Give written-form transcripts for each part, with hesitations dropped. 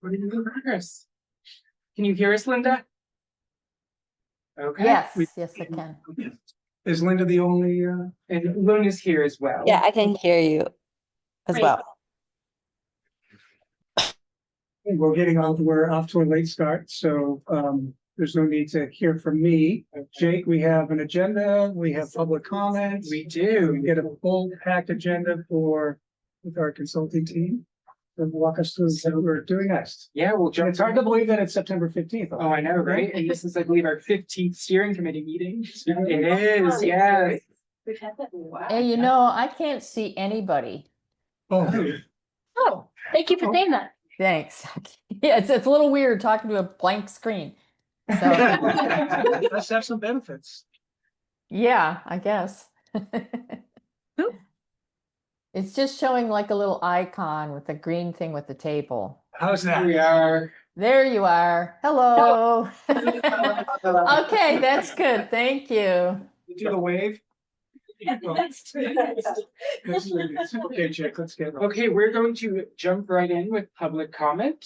What are you doing, Chris? Can you hear us, Linda? Okay. Yes, I can. Is Linda the only, And Luna's here as well. Yeah, I can hear you as Great. well. we're off to a late start, so, there's no need to hear from me. Jake, we have an agenda, we have public comments. We do. We get a full packed agenda with our consulting team. And walk us through what we're doing next. Yeah, we'll And jump. it's hard to believe that it's September 15th. Oh, I know, right? And this is, I believe, our 15th steering committee meeting. It is, yeah. We've had that in a while. Hey, you know, I can't see anybody. Oh, Oh, thank you for saying that. Thanks. Yeah, it's a little weird talking to a blank screen. So, let's have some benefits. yeah, I guess. It's just showing like a little icon with a green thing with the table. How's Here that? we are. There you are. Hello. Okay, that's good. Thank you. You do the wave? That's Okay, Jake, let's get. Okay, we're going to jump right in with public comment.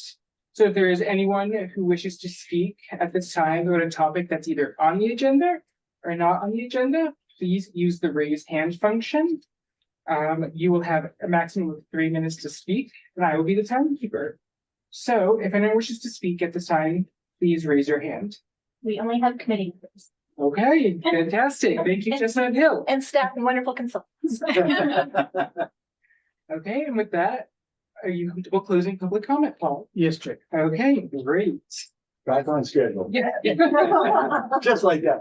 So if there is anyone who wishes to speak at this time about a topic that's either on the agenda or not on the agenda, please use the raise hand function. You will have a maximum of 3 minutes to speak, and I will be the timekeeper. So if anyone wishes to speak at this time, please raise your hand. We only have committee members Okay, fantastic. Thank you, Chestnut Hill. and staff and wonderful consultants. Okay, and with that, are you comfortable closing public comment, Paul? Yes, Jake. Okay, great. Back on schedule, Yeah. just like that.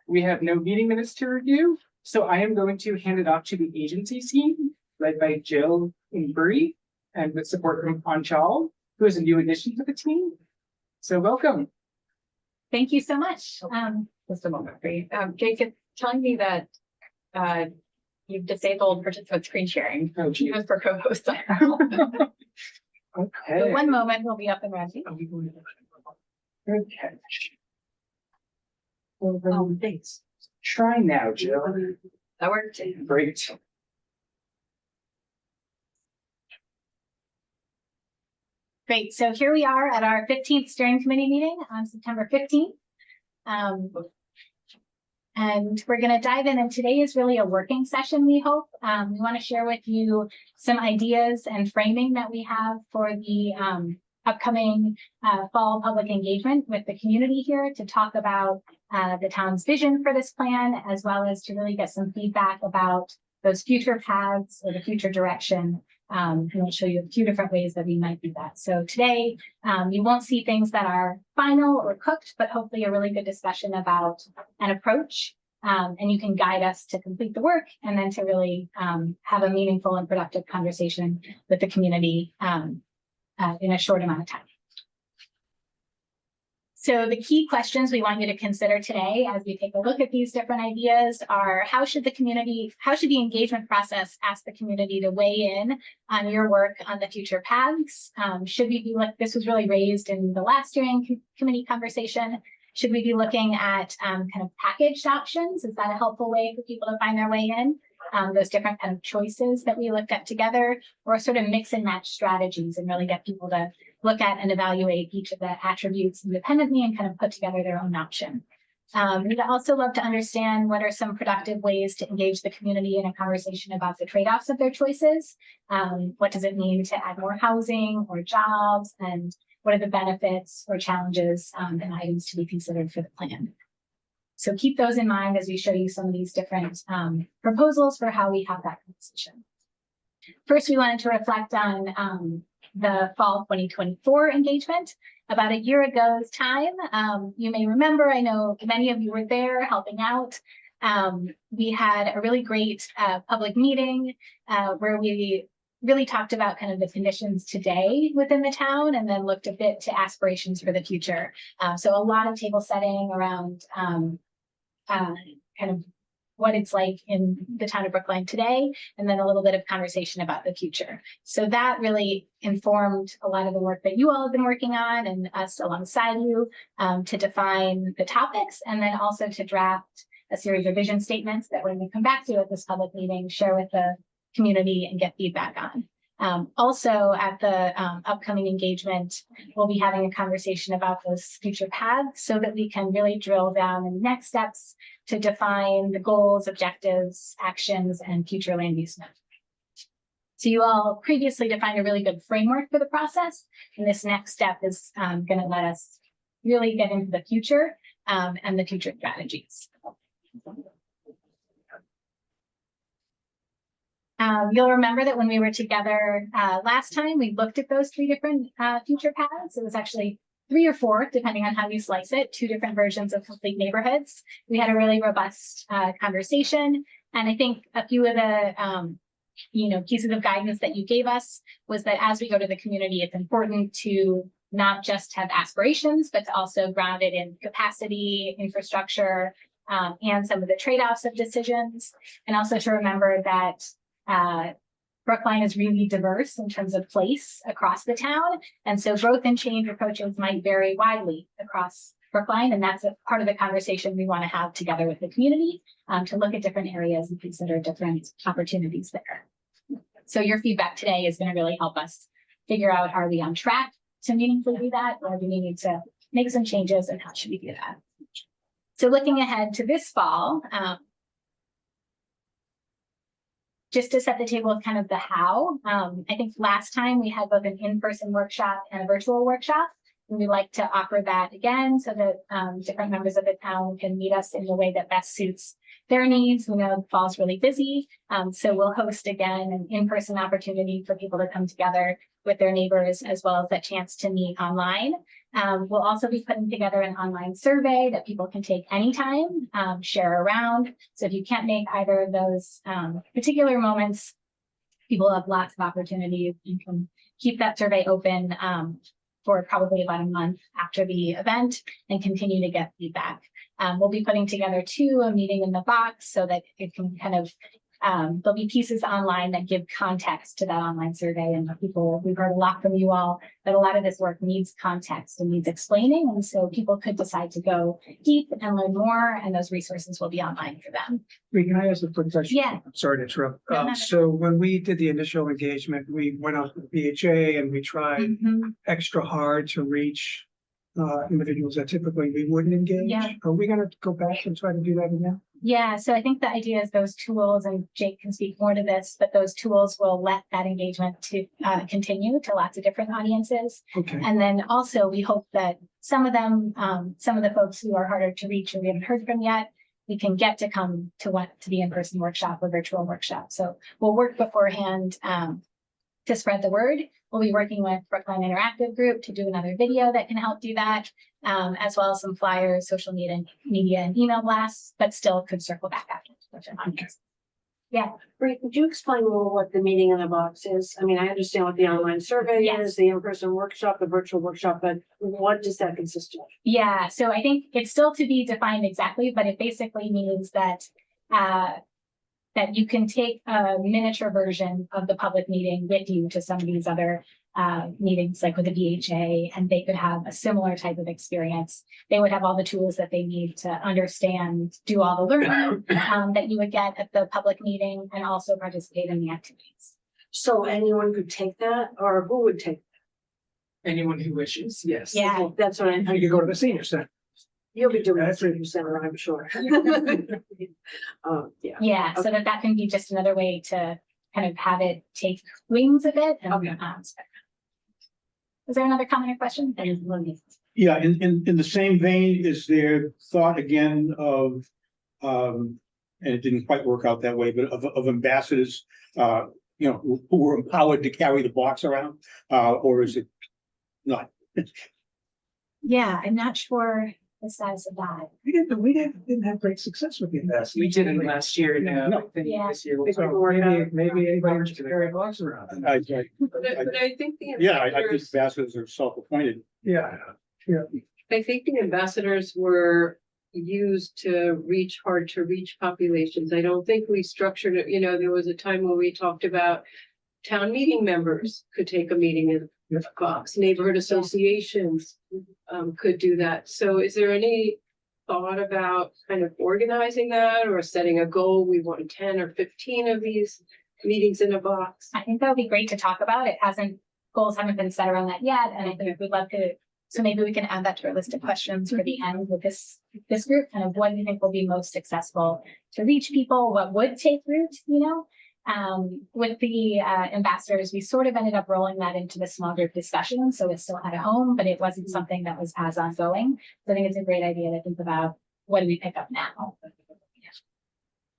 We have no meeting minutes to review, so I am going to hand it off to the agency team, led by Jill and Bree, and with support from Anchal, who is a new addition to the team. So welcome. Thank you so much. Just a moment, please. Jake, it's telling me that you've disabled participant screen sharing. Oh, geez. Even for co-hosts. Okay. One moment, we'll be up and ready. Are we going to- Okay. Oh, thanks. Try now, Jill. That worked. Great. Great. So here we are at our 15th steering committee meeting on September 15th. And we're going to dive in, and today is really a working session, we hope. We want to share with you some ideas and framing that we have for the upcoming fall public engagement with the community here to talk about the town's vision for this plan, as well as to really get some feedback about those future paths or the future direction. And I'll show you a few different ways that we might do that. So today, you won't see things that are final or cooked, but hopefully a really good discussion about an approach. And you can guide us to complete the work and then to really have a meaningful and productive conversation with the community in a short amount of time. So the key questions we want you to consider today as we take a look at these different ideas are how should the engagement process ask the community to weigh in on your work on the future paths? Should we be like, this was really raised in the last steering committee conversation. Should we be looking at kind of packaged options? Is that a helpful way for people to find their way in? Those different kind of choices that we looked at together, or sort of mix and match strategies and really get people to look at and evaluate each of the attributes independently and kind of put together their own option. We'd also love to understand what are some productive ways to engage the community in a conversation about the trade-offs of their choices. What does it mean to add more housing or jobs, and what are the benefits or challenges and items to be considered for the plan? So keep those in mind as we show you some of these different proposals for how we have that conversation. First, we wanted to reflect on the fall 2024 engagement. About a year ago's time, you may remember, I know many of you were there helping out. We had a really great public meeting where we really talked about kind of the conditions today within the town, and then looked a bit to aspirations for the future. So a lot of table setting around kind of what it's like in the town of Brookline today, and then a little bit of conversation about the future. So that really informed a lot of the work that you all have been working on, and us alongside you, to define the topics, and then also to draft a series of vision statements that we're going to come back to at this public meeting, share with the community and get feedback on. Also at the upcoming engagement, we'll be having a conversation about those future paths so that we can really drill down in the next steps to define the goals, objectives, actions, and future land use management. So you all previously defined a really good framework for the process, and this next step is going to let us really get into the future and the future strategies. You'll remember that when we were together last time, we looked at those 3 different future paths. It was actually 3 or 4, depending on how you slice it, 2 different versions of complete neighborhoods. We had a really robust conversation, and I think a few of the pieces of guidance that you gave us was that as we go to the community, it's important to not just have aspirations, but to also ground it in capacity, infrastructure, and some of the trade-offs of decisions. And also to remember that Brookline is really diverse in terms of place across the town. And so growth and change approaches might vary widely across Brookline. And that's a part of the conversation we want to have together with the community to look at different areas and consider different opportunities there. So your feedback today is going to really help us figure out, are we on track to meaningfully do that, or do we need to make some changes, and how should we do that? So looking ahead to this fall, just to set the table with kind of the how, I think last time we had both an in-person workshop and a virtual workshop. And we'd like to offer that again so that different members of the town can meet us in the way that best suits their needs. We know the fall's really busy, so we'll host again an in-person opportunity for people to come together with their neighbors, as well as that chance to meet online. We'll also be putting together an online survey that people can take anytime, share around. So if you can't make either of those particular moments, people have lots of opportunities. You can keep that survey open for probably about a month after the event and continue to get feedback. We'll be putting together too a meeting in the box so that it can kind of, there'll be pieces online that give context to that online survey. And we've heard a lot from you all that a lot of this work needs context and needs explaining. And so people could decide to go deep and learn more, and those resources will be online for them. Wait, can I ask a quick question? Yeah. I'm sorry to interrupt. No, no. So when we did the initial engagement, we went out to BHA and we tried Mhm. extra hard to reach individuals that typically we wouldn't engage. Yeah. Are we gonna go back and try to do that again? Yeah, so I think the idea is those tools, and Jake can speak more to this, but those tools will let that engagement to continue to lots of different audiences. Okay. And then also we hope that some of them, some of the folks who are harder to reach and we haven't heard from yet, we can get to come to the in-person workshop or virtual workshop. So we'll work beforehand to spread the word. We'll be working with Brookline Interactive Group to do another video that can help do that, as well as some flyers, social media, and email blasts, but still could circle back after. Okay. Yeah. Bree, could you explain more what the meeting in the box is? I mean, I understand what the online survey Yes. is, the in-person workshop, the virtual workshop, but what does that consist of? Yeah, so I think it's still to be defined exactly, but it basically means that that you can take a miniature version of the public meeting with you to some of these other meetings, like with the BHA, and they could have a similar type of experience. They would have all the tools that they need to understand, do all the learning that you would get at the public meeting, and also participate in the activities. So anyone could take that, or who would take? Anyone who wishes, yes. Yeah. That's what You could go to the senior center. you'll be doing That's that 3%, I'm sure. Yeah. Yeah, so that can be just another way to kind of have it take wings a bit. And, Okay. is there another comment or question? Yeah, in the same vein, is there thought again of, and it didn't quite work out that way, but of ambassadors, who were empowered to carry the box around, or is it not? Yeah, I'm not sure the status of that. We didn't have great success with the investment. We didn't last year, no. No. I think Yeah. this year So we'll- maybe anybody should carry a box around. I But I think the Yeah, I think ambassadors, ambassadors are self-appointed. Yeah. I think the ambassadors were used to reach hard to reach populations. I don't think we structured it, there was a time when we talked about town meeting members could take a meeting in Yep. Fox, neighborhood associations could do that. So is there any thought about kind of organizing that or setting a goal? We want 10 or 15 of these meetings in a box. I think that would be great to talk about. Goals haven't been set around that yet, and I think we'd love to, so maybe we can add that to our list of questions for the end with this group, kind of what do you think will be most successful to reach people, what would take root, with the ambassadors, we sort of ended up rolling that into the small group discussion, so it still had a home, but it wasn't something that was as ongoing. So I think it's a great idea to think about what do we pick up now.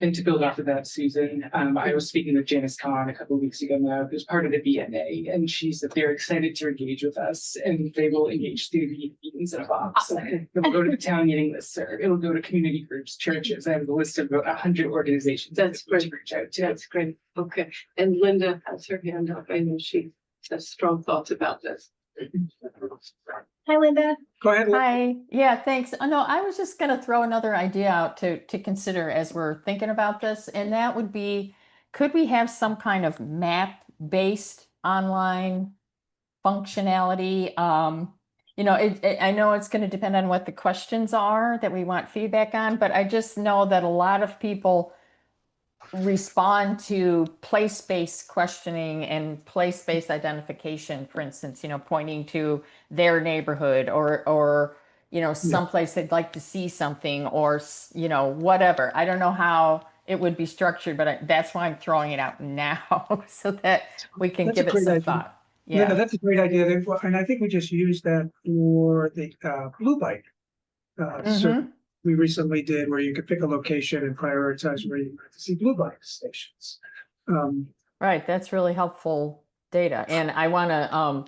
And to build off of that, Susan, I was speaking with Janice Kahn a couple of weeks ago now, who's part of the BNA, and she said they're excited to engage with us, and they will engage through the meetings in a box. It will go to the town meeting listserv, it'll go to community groups, churches. I have a list of about 100 organizations. That's that we great. reach out to. That's great. Okay. And Linda has her hand up. I know she has strong thoughts about this. Hi, Linda. Go ahead. Lynn. Hi, yeah, thanks. No, I was just gonna throw another idea out to consider as we're thinking about this, and that would be, could we have some kind of map-based online functionality? I know it's gonna depend on what the questions are that we want feedback on, but I just know that a lot of people respond to place-based questioning and place-based identification, for instance, pointing to their neighborhood or someplace they'd like to see something or whatever. I don't know how it would be structured, but that's why I'm throwing it out now so that we can That's a give it great some idea. thought. Yeah, Yeah. that's a great idea. And I think we just used that for the Blue Bike. So Mhm. we recently did where you could pick a location and prioritize where you want to see Blue Bike stations. Right, that's really helpful data. And I want to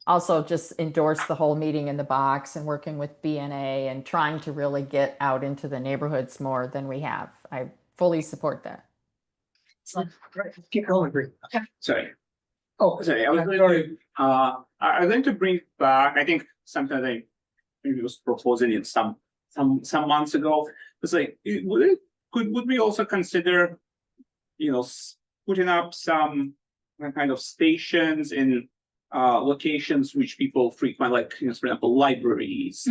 also just endorse the whole meeting in the box and working with BNA and trying to really get out into the neighborhoods more than we have. I fully support that. Keep going, Bree. Sorry, Oh, sorry, I was yeah, going to, I'm going to bring back, I think something that I maybe was proposing it some months ago. It's like, would we also consider, putting up some kind of stations in locations which people frequent, like, for example, libraries,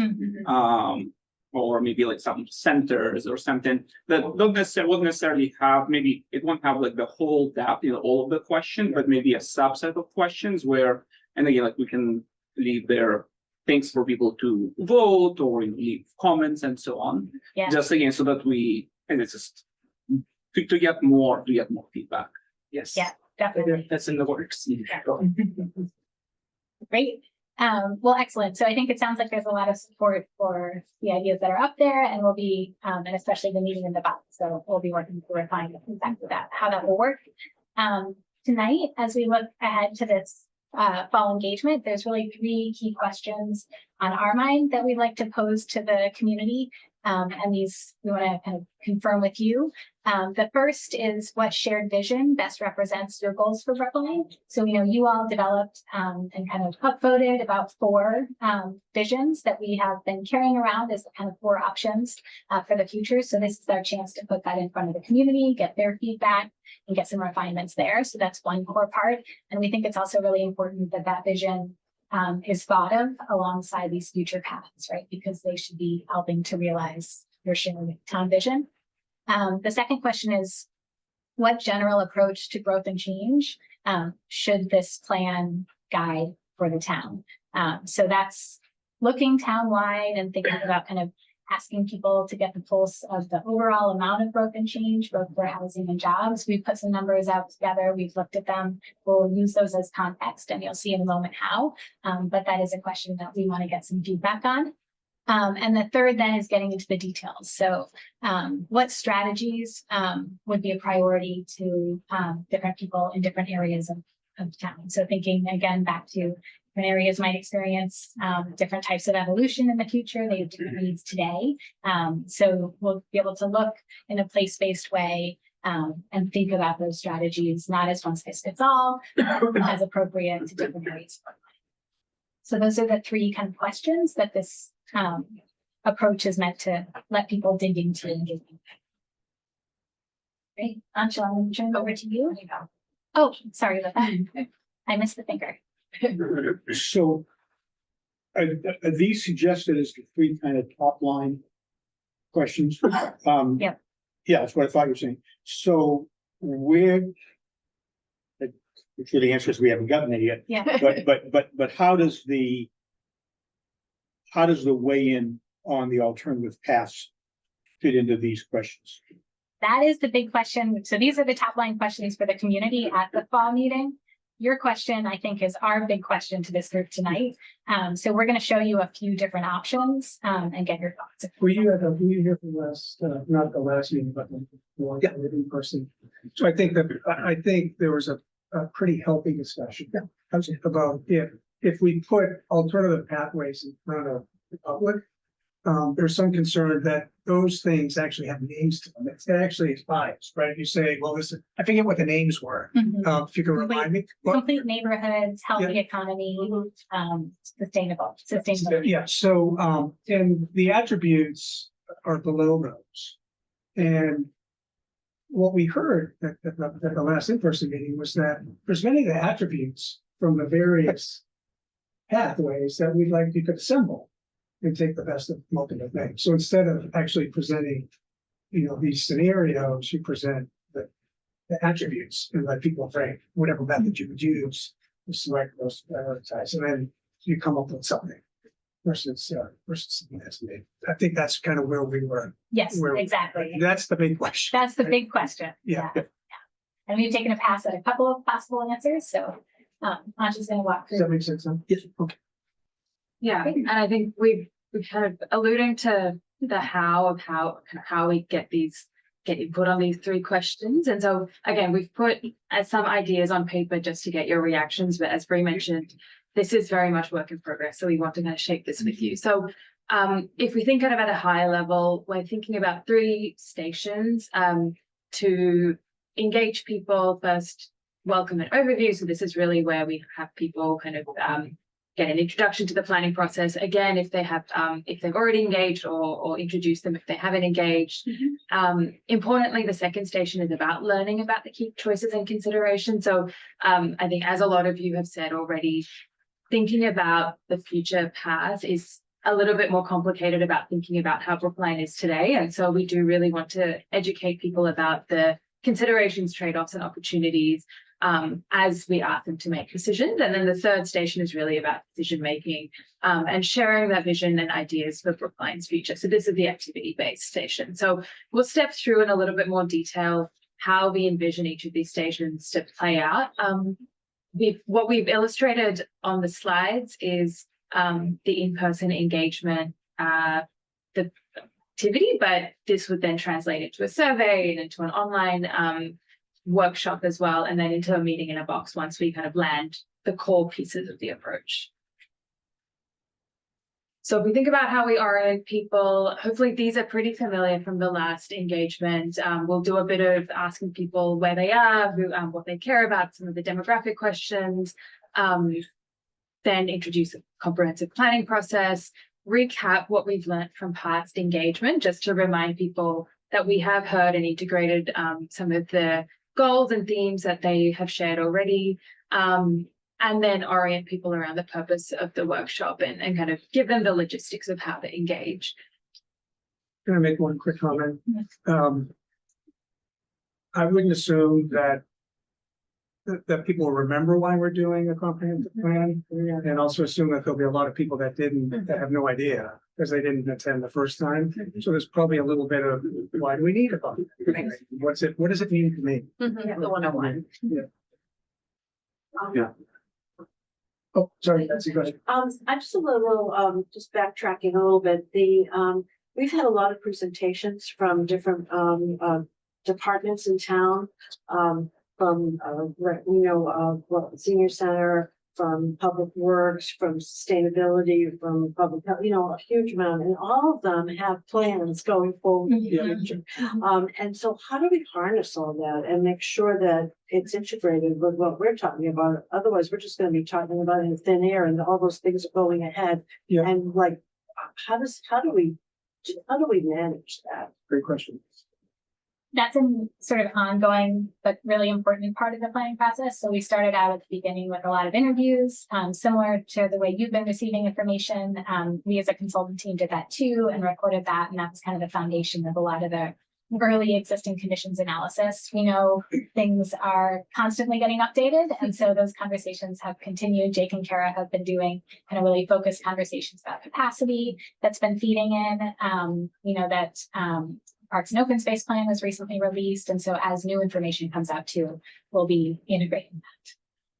or maybe like some centers or something that won't necessarily have, maybe it won't have like the whole depth, all of the question, but maybe a subset of questions where, and again, like we can leave there things for people to vote or leave comments and so on. Yeah. Just again, so that and it's just to get more feedback. Yes. Yeah, definitely. That's in the works. Great. Well, excellent. So I think it sounds like there's a lot of support for the ideas that are up there, and we'll be, and especially the meeting in the box. So we'll be working to refine exactly how that will work. Tonight, as we look ahead to this fall engagement, there's really 3 key questions on our mind that we'd like to pose to the community. And these we want to kind of confirm with you. The first is, what shared vision best represents your goals for Brookline? So you all developed and kind of upvoted about 4 visions that we have been carrying around as kind of 4 options for the future. So this is our chance to put that in front of the community, get their feedback, and get some refinements there. So that's one core part. And we think it's also really important that that vision is thought of alongside these future paths, right? Because they should be helping to realize your shared town vision. The second question is, what general approach to growth and change should this plan guide for the town? So that's looking town-wide and thinking about kind of asking people to get the pulse of the overall amount of growth and change, both for housing and jobs. We've put some numbers out together. We've looked at them. We'll use those as context, and you'll see in a moment how. But that is a question that we want to get some feedback on. And the third then is getting into the details. So what strategies would be a priority to different people in different areas of town? So thinking again back to different areas might experience different types of evolution in the future. They have different needs today. So we'll be able to look in a place-based way and think about those strategies, not as one size fits all, as appropriate to different areas. So those are the 3 kind of questions that this approach is meant to let people dig into and give you. Great. Angela, I'm going to turn it over to you. Oh, sorry about that. I missed the finger. So are these suggested as the 3 kind of top line questions? Yep. Yeah, that's what I thought you were saying. So where I'm sure the answer is we haven't gotten there yet. Yeah. But how does the weigh-in on the alternative paths fit into these questions? That is the big question. So these are the top line questions for the community at the fall meeting. Your question, I think, is our big question to this group tonight. So we're going to show you a few different options and get your thoughts. Were you here for the last, not the last meeting, but the one in person? So I think there was a pretty healthy discussion about if we put alternative pathways in front of the public, there's some concern that those things actually have names to them. It actually is biased, right? You say, well, this is, I forget what the names were. If you can remind me. Complete neighborhoods, healthy economy, sustainable. Yeah, so, and the attributes are below those. And what we heard at the last in-person meeting was that there's many of the attributes from the various pathways that we'd like you to assemble and take the best of multiple things. So instead of actually presenting, these scenarios, you present the attributes and let people rank whatever method you would use to select those to prioritize, and then you come up with something versus something that's made. I think that's kind of where we were. Yes, exactly. That's the big question. That's the big question. Yeah. And we've taken a pass at a couple of possible answers. So Ansh's going to walk Does through. that make sense? Yes. Okay. Yeah, and I think we've kind of alluding to the how we get input on these three questions. And so again, we've put some ideas on paper just to get your reactions, but as Bree mentioned, this is very much work in progress. So we want to kind of shape this with you. So if we think kind of at a high level, we're thinking about 3 stations to engage people. First, welcome and overview. So this is really where we have people kind of get an introduction to the planning process. Again, if they have, if they've already engaged or introduce them if they haven't engaged. Importantly, the second station is about learning about the key choices and considerations. So I think as a lot of you have said already, thinking about the future path is a little bit more complicated about thinking about how Brookline is today. And so we do really want to educate people about the considerations, trade-offs and opportunities as we ask them to make decisions. And then the third station is really about decision-making and sharing that vision and ideas for Brookline's future. So this is the activity-based station. So we'll step through in a little bit more detail how we envision each of these stations to play out. What we've illustrated on the slides is the in-person engagement, the activity, but this would then translate into a survey and into an online workshop as well, and then into a meeting in a box once we kind of land the core pieces of the approach. So if we think about how we orient people, hopefully these are pretty familiar from the last engagement. We'll do a bit of asking people where they are, what they care about, some of the demographic questions, then introduce a comprehensive planning process, recap what we've learned from past engagement, just to remind people that we have heard and integrated some of the goals and themes that they have shared already, and then orient people around the purpose of the workshop and kind of give them the logistics of how to engage. Can I make one quick comment? I wouldn't assume that people remember why we're doing a comprehensive plan, and also assume that there'll be a lot of people that that have no idea because they didn't attend the first time. So there's probably a little bit of why do we need a comprehensive plan? What does it mean to me? Yeah, the 101. Yeah. Oh, sorry, Betsy, go ahead. I'm just a little, just backtracking a little bit. We've had a lot of presentations from different, departments in town, from, senior center, from public works, from sustainability, from public health, a huge amount, and all of them have plans going forward. In the future. And so how do we harness all that and make sure that it's integrated with what we're talking about? Otherwise, we're just going to be talking about it in thin air and all those things are going ahead. Yeah. And like, how do we manage that? Great question. That's a sort of ongoing but really important part of the planning process. So we started out at the beginning with a lot of interviews, similar to the way you've been receiving information. We as a consultant team did that too and recorded that, and that was kind of the foundation of a lot of the early existing conditions analysis. We know things are constantly getting updated, and so those conversations have continued. Jake and Kara have been doing kind of really focused conversations about capacity that's been feeding in. You know that Parks and Open Space Plan was recently released, and so as new information comes out too, we'll be integrating that.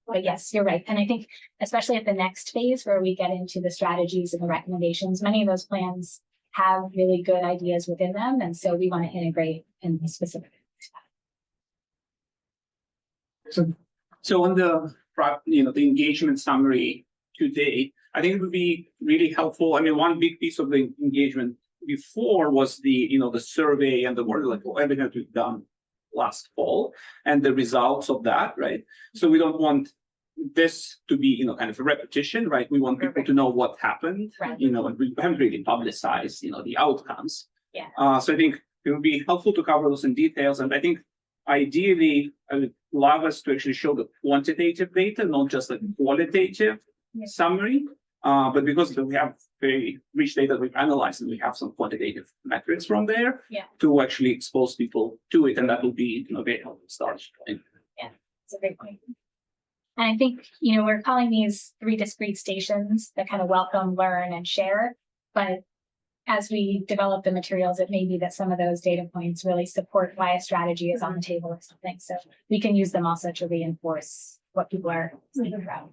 But yes, you're right. And I think especially at the next phase where we get into the strategies and the recommendations, many of those plans have really good ideas within them. And so we want to integrate in the specific. So on the, the engagement summary to date, I think it would be really helpful. I mean, one big piece of the engagement before was the, the survey and the work, like everything that we've done last fall and the results of that, right? So we don't want this to be, kind of a repetition, right? We want people to know what happened, Right. and we haven't really publicized, the outcomes. Yeah. So I think it would be helpful to cover those in details. And I think ideally, I would love us to actually show the quantitative data, not just the qualitative summary. But because we have very rich data we've analyzed and we have some quantitative metrics from there to actually expose people to it. And that will be, very helpful start. Yeah, it's a great point. And I think, we're calling these 3 discrete stations that kind of welcome, learn, and share. But as we develop the materials, it may be that some of those data points really support why a strategy is on the table or something. So we can use them also to reinforce what people are thinking about.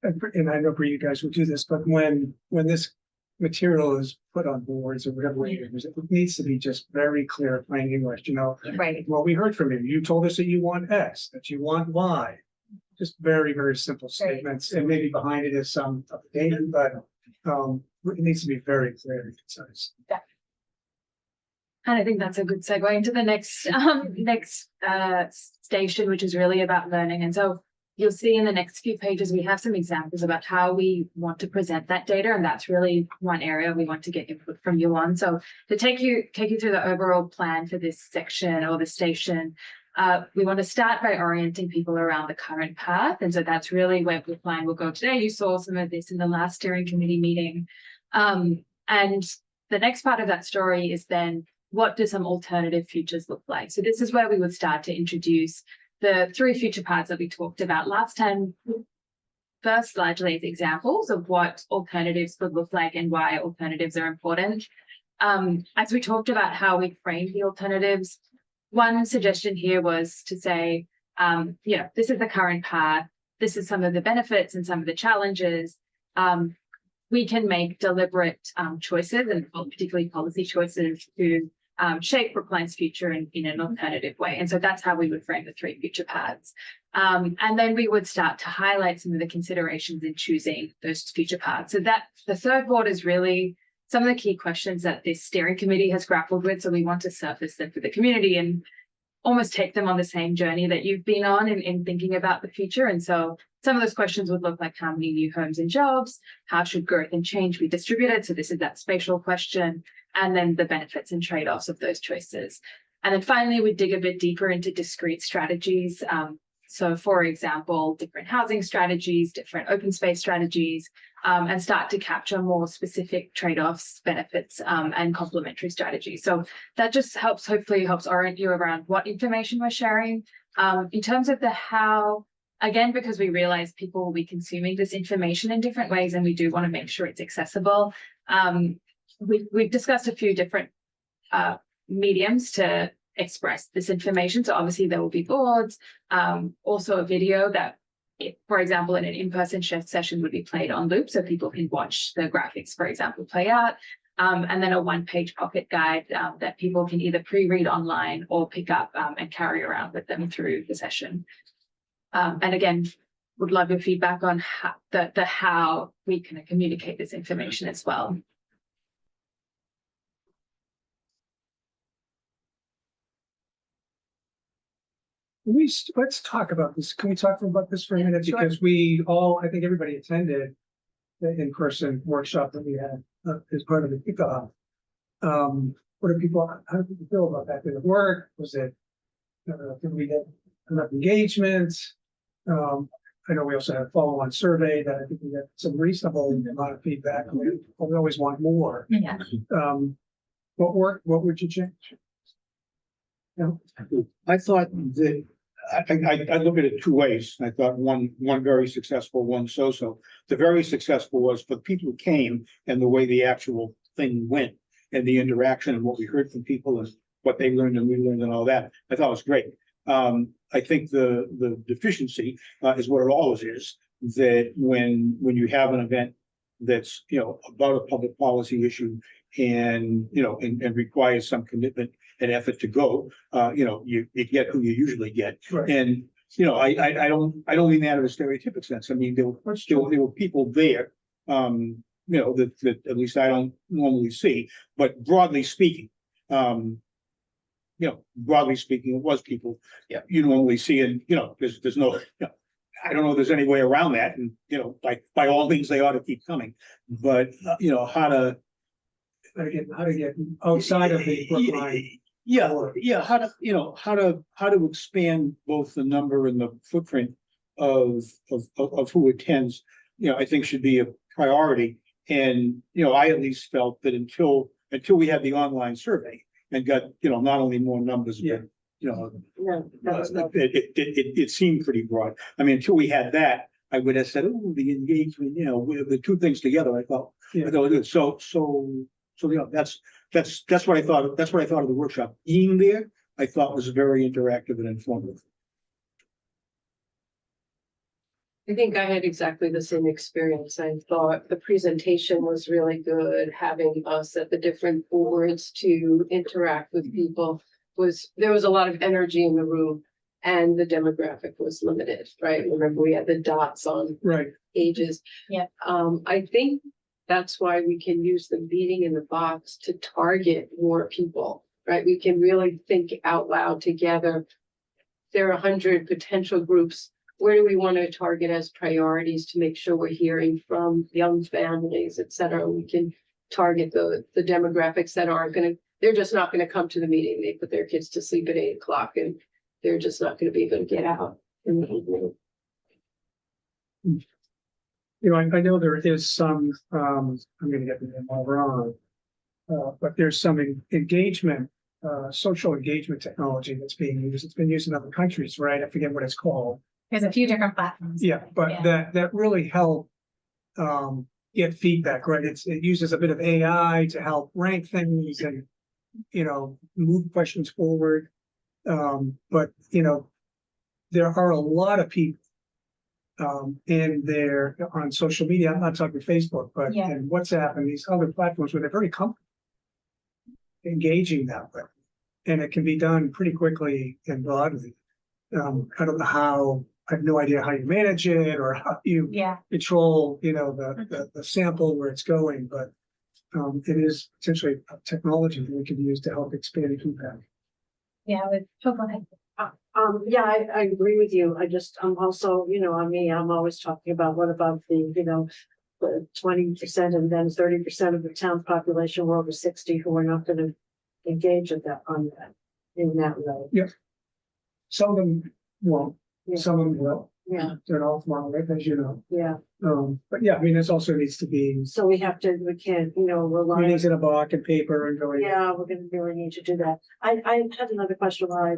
And I know for you guys will do this, but when this material is put on boards or whatever way it is, it needs to be just very clear, plain English, Right. Well, we heard from you. You told us that you want X, that you want Y. Just very, very simple statements, and maybe behind it is some of the data, but it needs to be very clear and concise. And I think that's a good segue into the next station, which is really about learning. And so you'll see in the next few pages, we have some examples about how we want to present that data. And that's really one area we want to get input from you on. So to take you through the overall plan for this section or the station, we want to start by orienting people around the current path. And so that's really where the plan will go today. You saw some of this in the last steering committee meeting. And the next part of that story is then, what do some alternative futures look like? So this is where we would start to introduce the 3 future paths that we talked about last time. First, largely as examples of what alternatives could look like and why alternatives are important. As we talked about how we frame the alternatives, one suggestion here was to say, this is the current path. This is some of the benefits and some of the challenges. We can make deliberate choices, and particularly policy choices, to shape Brookline's future in an alternative way. And so that's how we would frame the 3 future paths. And then we would start to highlight some of the considerations in choosing those future paths. So that the third board is really some of the key questions that this steering committee has grappled with. So we want to surface them for the community and almost take them on the same journey that you've been on in thinking about the future. And so some of those questions would look like, how many new homes and jobs? How should growth and change be distributed? So this is that spatial question, and then the benefits and trade-offs of those choices. And then finally, we dig a bit deeper into discrete strategies. So for example, different housing strategies, different open space strategies, and start to capture more specific trade-offs, benefits, and complementary strategies. So that just hopefully helps orient you around what information we're sharing. In terms of the how, again, because we realize people will be consuming this information in different ways, and we do want to make sure it's accessible. We've discussed a few different mediums to express this information. So obviously there will be boards, also a video that, for example, in an in-person session would be played on loop so people can watch the graphics, for example, play out. And then a 1-page pocket guide that people can either pre-read online or pick up and carry around with them through the session. And again, would love your feedback on how we can communicate this information as well. Let's talk about this. Can we talk about this for a minute? Sure. Because I think everybody attended the in-person workshop that we had as part of the kickoff. How do people feel about that? Did it work? Was it, did we get enough engagement? I know we also had a follow-on survey that I think we got some reasonable amount of feedback. We always want more. Yeah. What worked? What would you change? I thought that, I look at it two ways. I thought one very successful, one so-so. The very successful was for the people who came and the way the actual thing went and the interaction and what we heard from people and what they learned and we learned and all that. I thought was great. I think the deficiency is what it always is, that when you have an event that's, about a public policy issue and, and requires some commitment and effort to go, you get who you usually get. Right. And, I don't mean that in a stereotypic sense. I mean, there were people there, that at least I don't normally see, but broadly speaking, broadly speaking, it was people you normally see, and, there's no, I don't know if there's any way around that, and, by all means, they ought to keep coming, but, how to. How to get outside of the Brookline. How to expand both the number and the footprint of who attends, I think should be a priority. And, I at least felt that until we had the online survey and got, not only more numbers, but, Yeah, that was good. it seemed pretty broad. I mean, until we had that, I would have said, oh, the engagement, with the two things together, I thought, that's what I thought. That's what I thought of the workshop. Being there, I thought was very interactive and informative. I think I had exactly the same experience. I thought the presentation was really good, having us at the different boards to interact with people there was a lot of energy in the room, and the demographic was limited, right? Remember, we had the dots on Right. ages. Yeah. I think that's why we can use the meeting in the box to target more people, right? We can really think out loud together. There are 100 potential groups. Where do we want to target as priorities to make sure we're hearing from young families, et cetera? We can target the demographics that they're just not going to come to the meeting. They put their kids to sleep at 8 o'clock and they're just not going to be able to get out in the evening. I know there is some, I'm gonna get the name all wrong. But there's some engagement, social engagement technology that's being used. It's been used in other countries, right? I forget what it's called. There's a few different platforms. Yeah, but Yeah. that really help get feedback, right? It uses a bit of AI to help rank things and, move questions forward. But, there are a lot of people on social media. I'm not talking Facebook, but Yeah. in WhatsApp and these other platforms where they're very comfortable engaging that way. And it can be done pretty quickly and broadly. I don't know how, I have no idea how you manage it or how you Yeah. control, the sample where it's going, but it is potentially a technology that we can use to help expand feedback. Yeah. Go ahead. Yeah, I agree with you. I'm also, I'm always talking about what about the 20% and then 30% of the town's population were over 60 who are not gonna engage in that way. Some of them won't, Yeah. some of them will. Yeah, They're all monolith, as you know. yeah. But yeah, I mean, this also needs to be So we can't, rely. meetings in a block and paper and going. Yeah, we're gonna really need to do that. I had another question I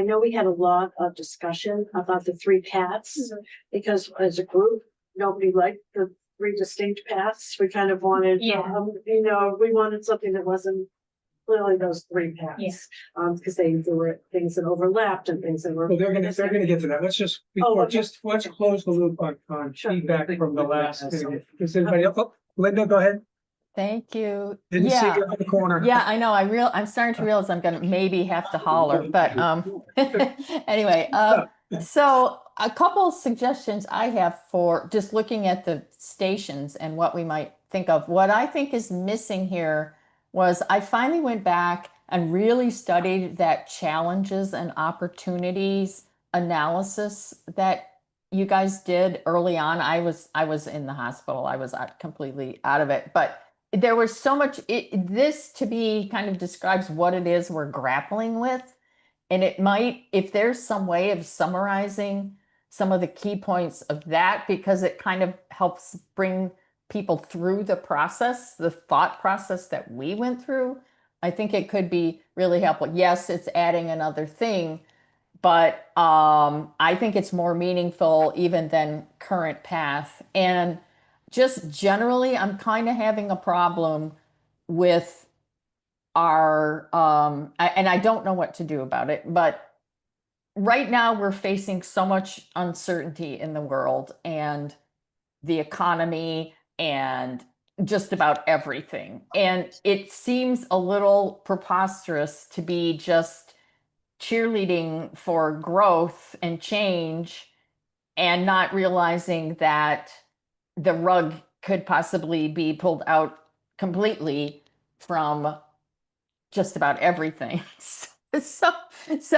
know we had a lot of discussion about the 3 paths. Because as a group, nobody liked the 3 distinct paths. We kind of wanted, we wanted something that wasn't clearly those 3 paths. Yeah. Because there were things that overlapped and things that were. Well, they're gonna get to that. Let's just, let's close the loop on Sure. feedback from the last meeting. Does anybody else? Oh, Linda, go ahead. Thank you. Didn't see Yeah. you in the corner. Yeah, I know. I'm starting to realize I'm gonna maybe have to holler, but anyway, so a couple suggestions I have for just looking at the stations and what we might think of. What I think is missing here was I finally went back and really studied that challenges and opportunities analysis that you guys did early on. I was in the hospital. I was completely out of it, but there was so much. This to me kind of describes what it is we're grappling with, and it might, if there's some way of summarizing some of the key points of that, because it kind of helps bring people through the process, the thought process that we went through, I think it could be really helpful. Yes, it's adding another thing, but I think it's more meaningful even than current path. And just generally, I'm kind of having a problem with our and I don't know what to do about it, but right now we're facing so much uncertainty in the world and the economy and just about everything. And it seems a little preposterous to be just cheerleading for growth and change and not realizing that the rug could possibly be pulled out completely from just about everything. So, it's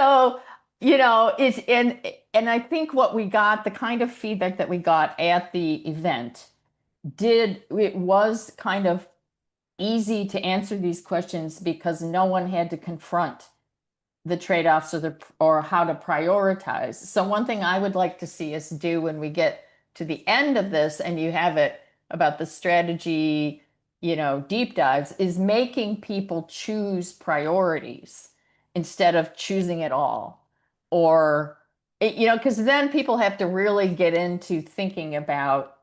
and I think what we got, the kind of feedback that we got at the event, it was kind of easy to answer these questions because no one had to confront the trade-offs or how to prioritize. So one thing I would like to see us do when we get to the end of this and you have it about the strategy, deep dives, is making people choose priorities instead of choosing it all. Or, because then people have to really get into thinking about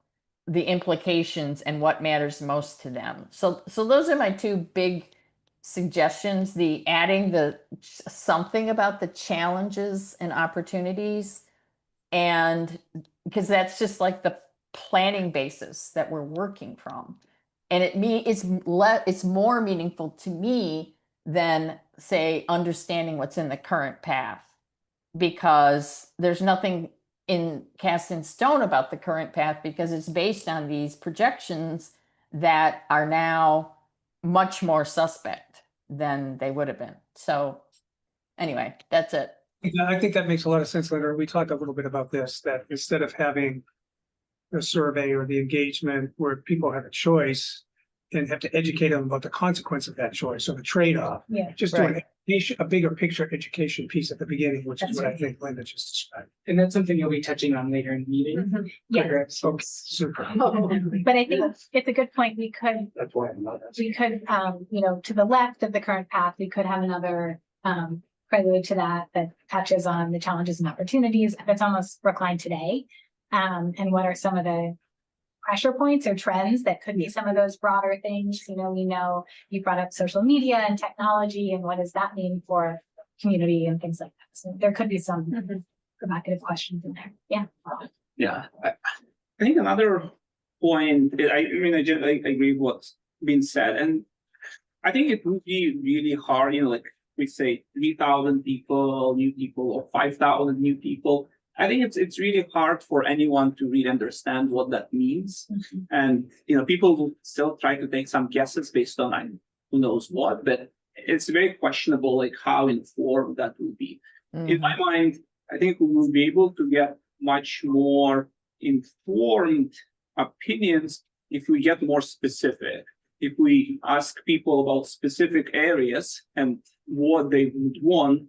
the implications and what matters most to them. So those are my two big suggestions, the adding something about the challenges and opportunities, and because that's just like the planning basis that we're working from. And it's more meaningful to me than, say, understanding what's in the current path, because there's nothing cast in stone about the current path because it's based on these projections that are now much more suspect than they would have been. So anyway, that's it. Yeah, I think that makes a lot of sense, Linda. We talked a little bit about this, that instead of having the survey or the engagement where people have a choice and have to educate them about the consequence of that choice or the trade-off, Yeah. just doing a bigger picture education piece at the beginning, which is what I think Linda just described. And that's something you'll be touching on later in the meeting. Yeah. Okay, super. But I think it's a good point. We could, That's why I'm not asking. to the left of the current path, we could have another prelude to that touches on the challenges and opportunities. That's almost Brookline today. And what are some of the pressure points or trends that could be some of those broader things? We know you brought up social media and technology, and what does that mean for community and things like that. So there could be some provocative questions in there. Yeah. Yeah, I think another point, I agree with what's been said, and I think it would be really hard, like we say 3,000 new people, or 5,000 new people. I think it's really hard for anyone to really understand what that means. And, people will still try to take some guesses based on who knows what, but it's very questionable, like how informed that will be. In my mind, I think we will be able to get much more informed opinions if we get more specific. If we ask people about specific areas and what they would want,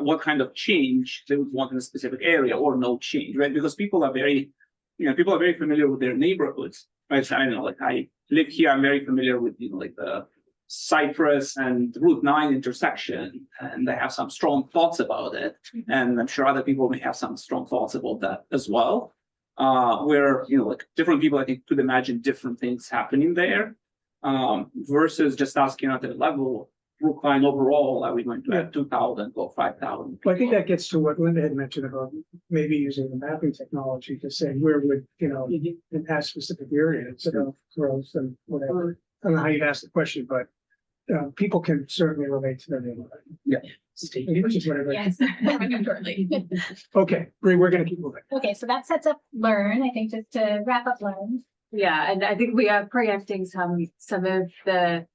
what kind of change they would want in a specific area, or no change, right? Because people are very familiar with their neighborhoods, right? So I know, like I live here, I'm very familiar with, like the Cypress and Route 9 intersection, and they have some strong thoughts about it. And I'm sure other people may have some strong thoughts about that as well. Where, like different people, I think, could imagine different things happening there, versus just asking at the level, Brookline overall, are we going to add 2,000 or 5,000? Well, I think that gets to what Linda had mentioned about maybe using the mapping technology to say where would, in past specific areas, growth and whatever. I don't know how you'd ask the question, but people can certainly relate to their neighborhood. Yeah. Which is whatever. Yes. Okay, Bree, we're gonna keep moving. Okay, so that sets up Learn. I think just to wrap up Learn. Yeah, and I think we are preempting some of the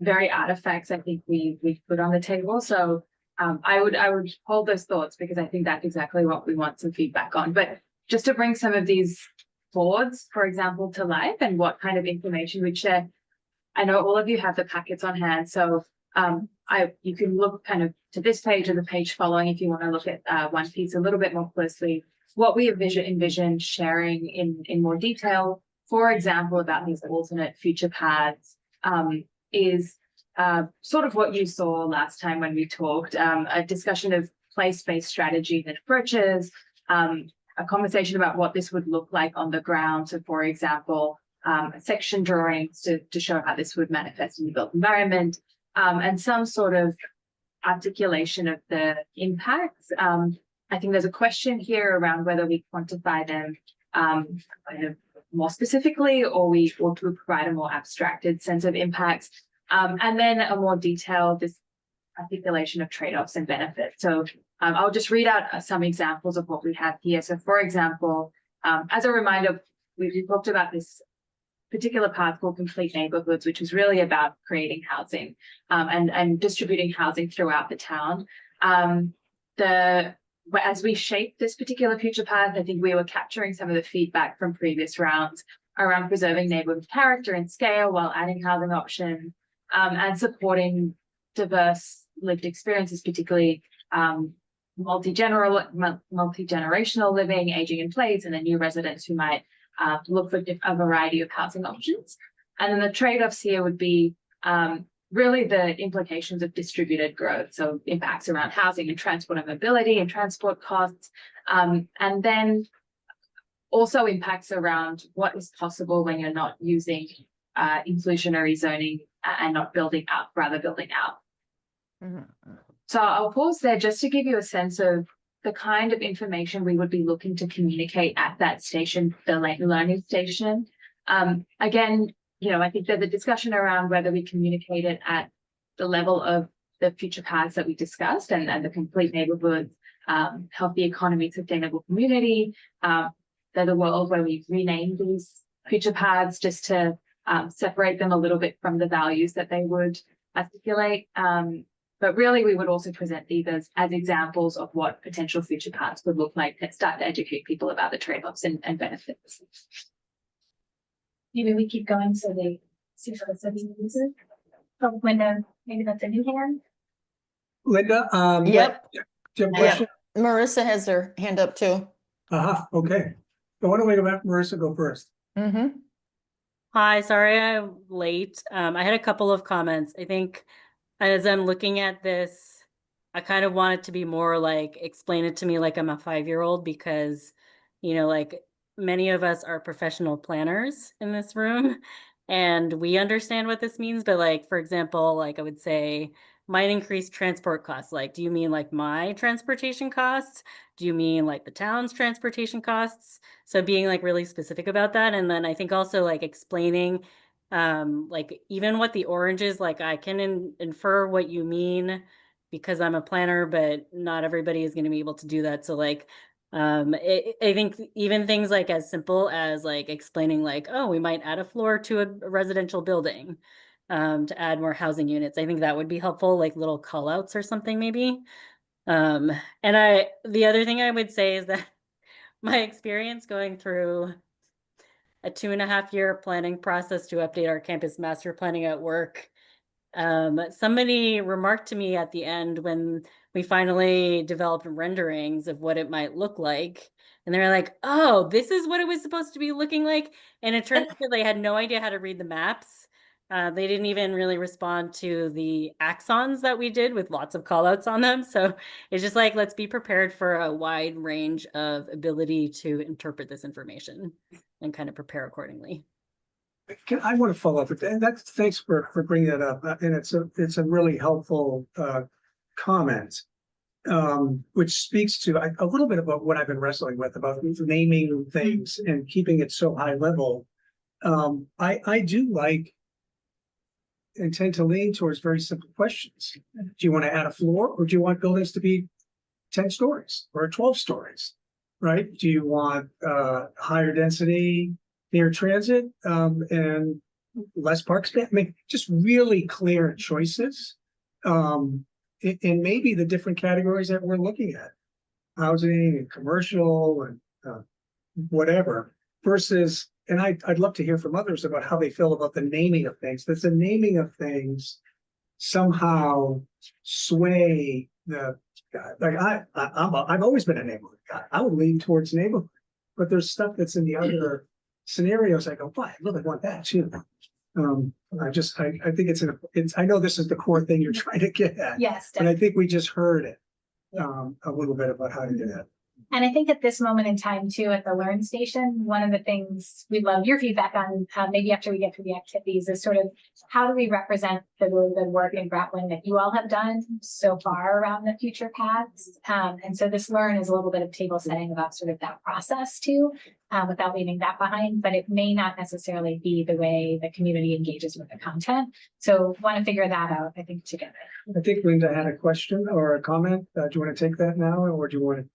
very artifacts I think we put on the table. So I would hold those thoughts because I think that's exactly what we want some feedback on. But just to bring some of these boards, for example, to life and what kind of information we'd share. I know all of you have the packets on hand, so you can look kind of to this page or the page following if you want to look at one piece a little bit more closely. What we envision sharing in more detail, for example, about these alternate future paths, is sort of what you saw last time when we talked, a discussion of place-based strategy and approaches, a conversation about what this would look like on the ground. So for example, section drawings to show how this would manifest in the built environment, and some sort of articulation of the impacts. I think there's a question here around whether we quantify them kind of more specifically, or we want to provide a more abstracted sense of impacts, and then a more detailed articulation of trade-offs and benefits. So I'll just read out some examples of what we have here. So for example, as a reminder, we talked about this particular path called Complete Neighborhoods, which was really about creating housing and distributing housing throughout the town. As we shaped this particular future path, I think we were capturing some of the feedback from previous rounds around preserving neighborhood character and scale while adding housing options and supporting diverse lived experiences, particularly multi-generational living, aging in place, and the new residents who might look for a variety of housing options. And then the trade-offs here would be really the implications of distributed growth, so impacts around housing and transport and mobility and transport costs, and then also impacts around what is possible when you're not using inclusionary zoning and not building out, rather building out. So I'll pause there just to give you a sense of the kind of information we would be looking to communicate at that station, the learning station. Again, I think there's a discussion around whether we communicate it at the level of the future paths that we discussed and the complete neighborhoods, healthy economy, sustainable community. There's a world where we rename these future paths just to separate them a little bit from the values that they would articulate. But really, we would also present these as examples of what potential future paths would look like that start to educate people about the trade-offs and benefits. Maybe we keep going so they see what it's being used. Oh, Linda, maybe that's a new hand. Linda, Yep. do you have a question? Marissa has her hand up too. Okay. So why don't we let Marissa go first? Hi, sorry I'm late. I had a couple of comments. I think as I'm looking at this, I kind of want it to be more like, explain it to me like I'm a 5-year-old, because, like many of us are professional planners in this room and we understand what this means. But like, for example, like I would say might increase transport costs. Like, do you mean like my transportation costs? Do you mean like the town's transportation costs? So being like really specific about that. And then I think also like explaining like even what the orange is, like I can infer what you mean because I'm a planner, but not everybody is going to be able to do that. So like I think even things like as simple as like explaining like, oh, we might add a floor to a residential building to add more housing units. I think that would be helpful, like little call outs or something maybe. And the other thing I would say is that my experience going through a 2.5-year planning process to update our campus master planning at work. Somebody remarked to me at the end when we finally developed renderings of what it might look like. And they're like, oh, this is what it was supposed to be looking like. And it turned out that they had no idea how to read the maps. They didn't even really respond to the axons that we did with lots of call outs on them. So it's just like, let's be prepared for a wide range of ability to interpret this information and kind of prepare accordingly. I want to follow up with that. Thanks for bringing that up. And it's a really helpful comment, which speaks to a little bit about what I've been wrestling with about naming things and keeping it so high level. I do like and tend to lean towards very simple questions. Do you want to add a floor, or do you want buildings to be 10 stories or 12 stories? Right? Do you want higher density near transit and less park space? I mean, just really clear choices. And maybe the different categories that we're looking at, housing and commercial and whatever, versus, and I'd love to hear from others about how they feel about the naming of things. Does the naming of things somehow sway I've always been a neighborhood guy. I would lean towards neighborhood, but there's stuff that's in the other scenarios. I go, boy, I really want that too. I think I know this is the core thing you're trying to get at, Yes, but I think we just heard it. A little bit about how to do that. and I think at this moment in time too, at the Learn Station, one of the things we'd love your feedback on, maybe after we get through the activities, is sort of how do we represent the really good work in grappling that you all have done so far around the future paths. And so this Learn is a little bit of table setting about sort of that process too, without leaving that behind, but it may not necessarily be the way the community engages with the content. So want to figure that out, I think, together. I think Linda had a question or a comment. Do you want to take that now, or do you want to?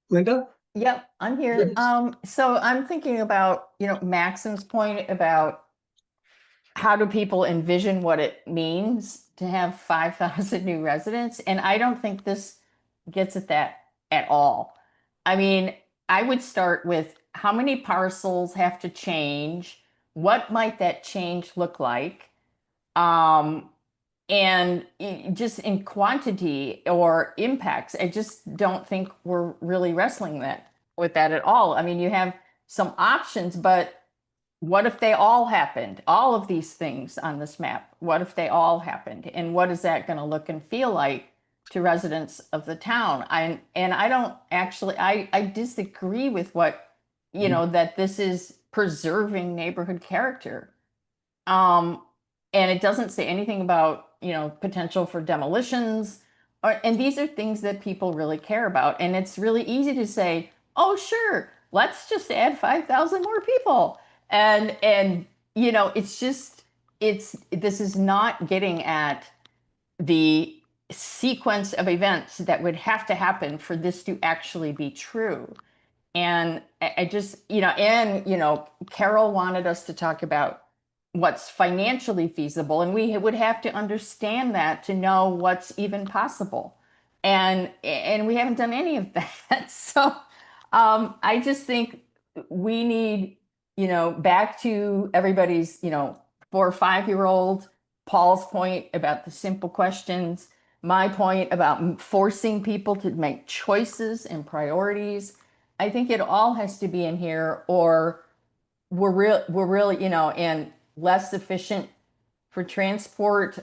Linda? Yep, I'm here. So I'm thinking about, Maxim's point about how do people envision what it means to have 5,000 new residents? And I don't think this gets at that at all. I mean, I would start with how many parcels have to change? What might that change look like? And just in quantity or impacts, I just don't think we're really wrestling with that at all. I mean, you have some options, but what if they all happened? All of these things on this map, what if they all happened? And what is that going to look and feel like to residents of the town? I don't actually, I disagree with what, that this is preserving neighborhood character. And it doesn't say anything about, potential for demolitions, and these are things that people really care about. And it's really easy to say, oh, sure, let's just add 5,000 more people. And this is not getting at the sequence of events that would have to happen for this to actually be true. And I just, Carol wanted us to talk about what's financially feasible, and we would have to understand that to know what's even possible. And we haven't done any of that. So I just think we need, back to everybody's, 4 or 5-year-old, Paul's point about the simple questions, my point about forcing people to make choices and priorities. I think it all has to be in here, or we're really, and less efficient for transport.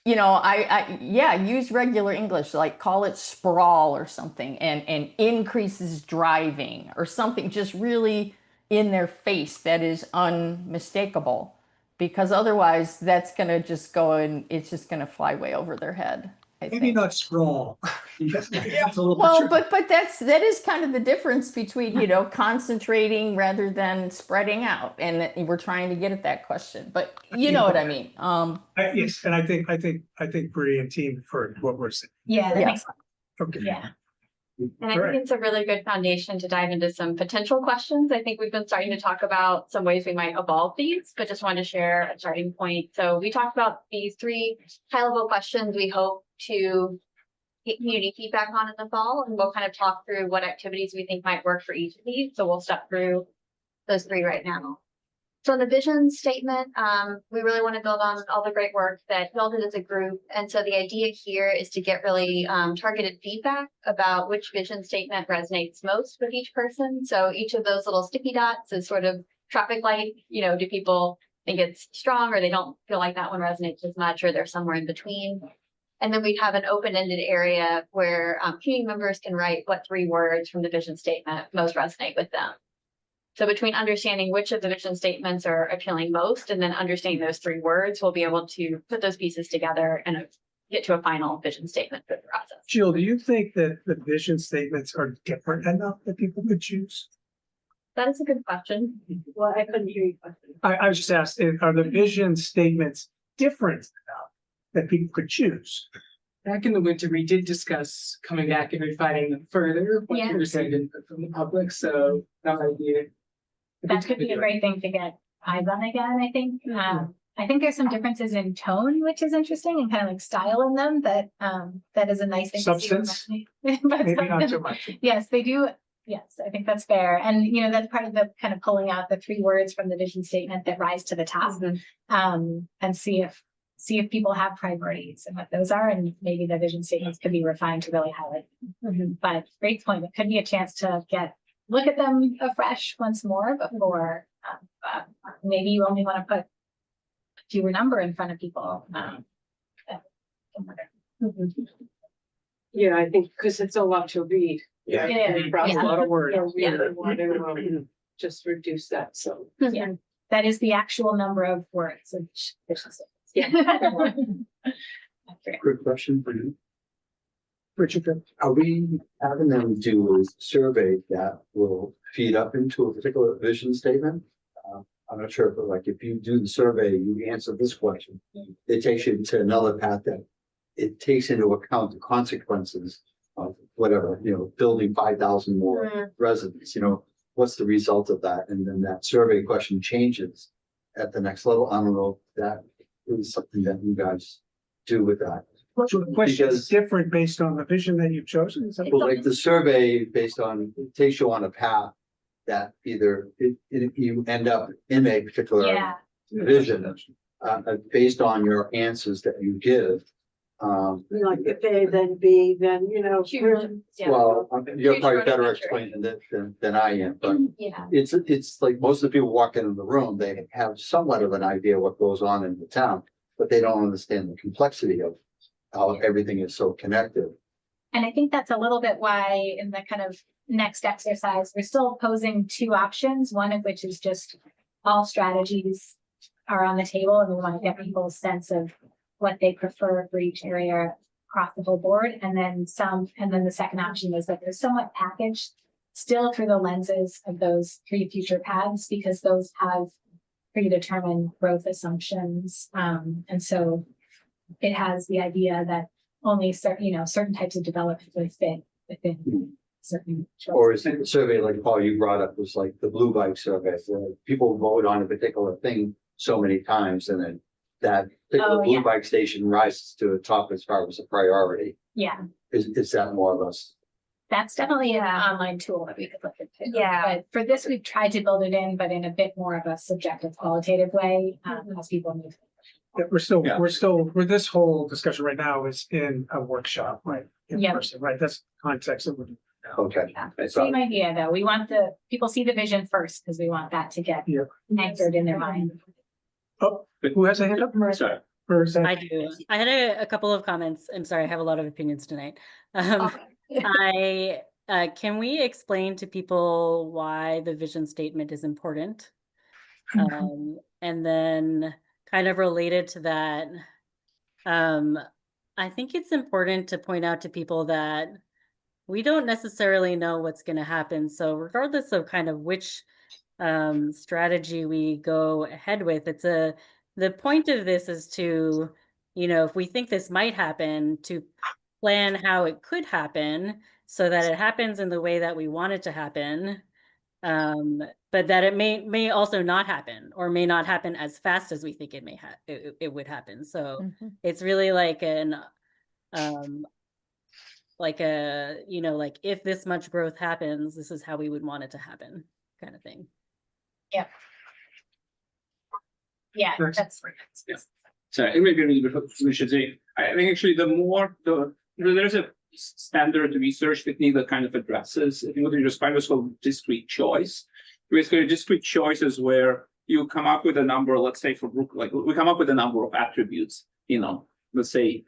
Use regular English, like call it sprawl or something, and increases driving or something just really in their face that is unmistakable, because otherwise that's going to just go and it's just going to fly way over their head. Maybe not sprawl. That's a little Well, bit but that is kind of the difference between, concentrating rather than spreading out. And we're trying to get at that question, but you know what I mean? Yes, and I think Bree and team for what we're saying. Yeah, that makes sense. Okay. Yeah. And I All right. think it's a really good foundation to dive into some potential questions. I think we've been starting to talk about some ways we might evolve these, but just wanted to share a starting point. So we talked about these 3 high-level questions we hope to get community feedback on in the fall, and we'll kind of talk through what activities we think might work for each of these. So we'll step through those 3 right now. So in the vision statement, we really want to build on all the great work that you all did as a group. And so the idea here is to get really targeted feedback about which vision statement resonates most with each person. So each of those little sticky dots is sort of traffic light. Do people think it's strong, or they don't feel like that one resonates as much, or they're somewhere in between? And then we'd have an open-ended area where community members can write what 3 words from the vision statement most resonate with them. So between understanding which of the vision statements are appealing most, and then understanding those 3 words, we'll be able to put those pieces together and get to a final vision statement for the process. Jill, do you think that the vision statements are different enough that people could choose? That is a good question. Well, I couldn't hear you. I was just asked, are the vision statements different enough that people could choose? Back in the winter, we did discuss coming back and refining them further, once we received input from the public, so that might be. That could be a great thing to get eyes on again, I think. I think there's some differences in tone, which is interesting, and kind of like style in them that is a nice thing. Substance? To see. But Maybe not so much. Yes, they do. Yes, I think that's fair. And, that's part of the kind of pulling out the 3 words from the vision statement that rise to the top, and see if people have priorities and what those are. And maybe the vision statements could be refined to really highlight them. But great point. It could be a chance to look at them afresh once more before Maybe you only want to put a fewer number in front of people. Yeah, I think, because it's a lot to read. Yeah. Yeah. It's a lot of words. So we really want to just reduce that, so. Yeah, that is the actual number of words. Yeah. Quick question for you. Richard, Are we having them do a survey that will feed up into a particular vision statement? I'm not sure, but like if you do the survey, you answer this question, it takes you to another path that it takes into account the consequences of whatever, building 5,000 more residents, what's the result of that? And then that survey question changes at the next level. I don't know if that is something that you guys do with that. so the question is Because- different based on the vision that you've chosen? Is that Well, like the survey based on, it takes you on a path that either you end up in a particular Yeah. vision, based on your answers that you give. Like if A, then B, then, Yeah. Well, you're Future probably better photometric. explaining that than I am, but Yeah. it's like most of the people walk into the room, they have somewhat of an idea what goes on in the town, but they don't understand the complexity of how everything is so connected. And I think that's a little bit why in the kind of next exercise, we're still posing two options, one of which is just all strategies are on the table and we want to get people's sense of what they prefer for each area across the whole board. And then the second option is that there's somewhat packaged still through the lenses of those three future paths, because those have predetermined growth assumptions. And so it has the idea that only certain types of development would fit within certain. Or is it a survey like Paul, you brought up, was like the blue bike survey, where people vote on a particular thing so many times and then that particular Oh, blue yeah. bike station rises to the top as far as a priority. Yeah, Is that more or less? that's definitely an Yeah. online tool that we could look into. Yeah. But for this, we've tried to build it in, but in a bit more of a subjective, qualitative way, as people move. Yeah, we're this whole discussion right now is in a workshop, right? In Yeah. person, right? That's the context of it. Okay. Yeah. I thought- Same idea, though. We want people see the vision first, because we want that to get Yeah. anchored in their mind. Oh, who has a hand up? Sorry. Or is that? I do. I had a couple of comments. I'm sorry, I have a lot of opinions tonight. Can we explain to people why the vision statement is important? And then kind of related to that, I think it's important to point out to people that we don't necessarily know what's going to happen. So regardless of kind of which strategy we go ahead with, the point of this is to, if we think this might happen, to plan how it could happen so that it happens in the way that we want it to happen. But that it may also not happen, or may not happen as fast as we think it would happen. So it's really like like if this much growth happens, this is how we would want it to happen, kind of thing. Yeah, Thanks. that's. Yeah. So it may be a little bit, we should say, I think actually there's a standard research technique that kind of addresses, I think what you described is called discrete choice. Basically, discrete choice is where you come up with a number, let's say for Brook, like we come up with a number of attributes, let's say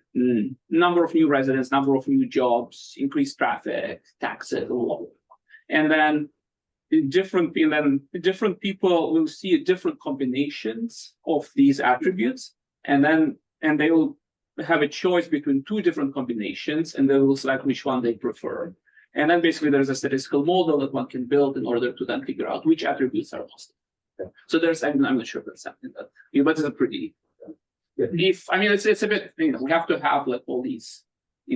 number of new residents, number of new jobs, increased traffic, taxes, and then different people will see different combinations of these attributes, and they will have a choice between two different combinations, and they will select which one they prefer. And then basically there's a statistical model that one can build in order to then figure out which attributes are most. So I'm not sure if that's something that, but it's a pretty. It's a bit, we have to have like all these,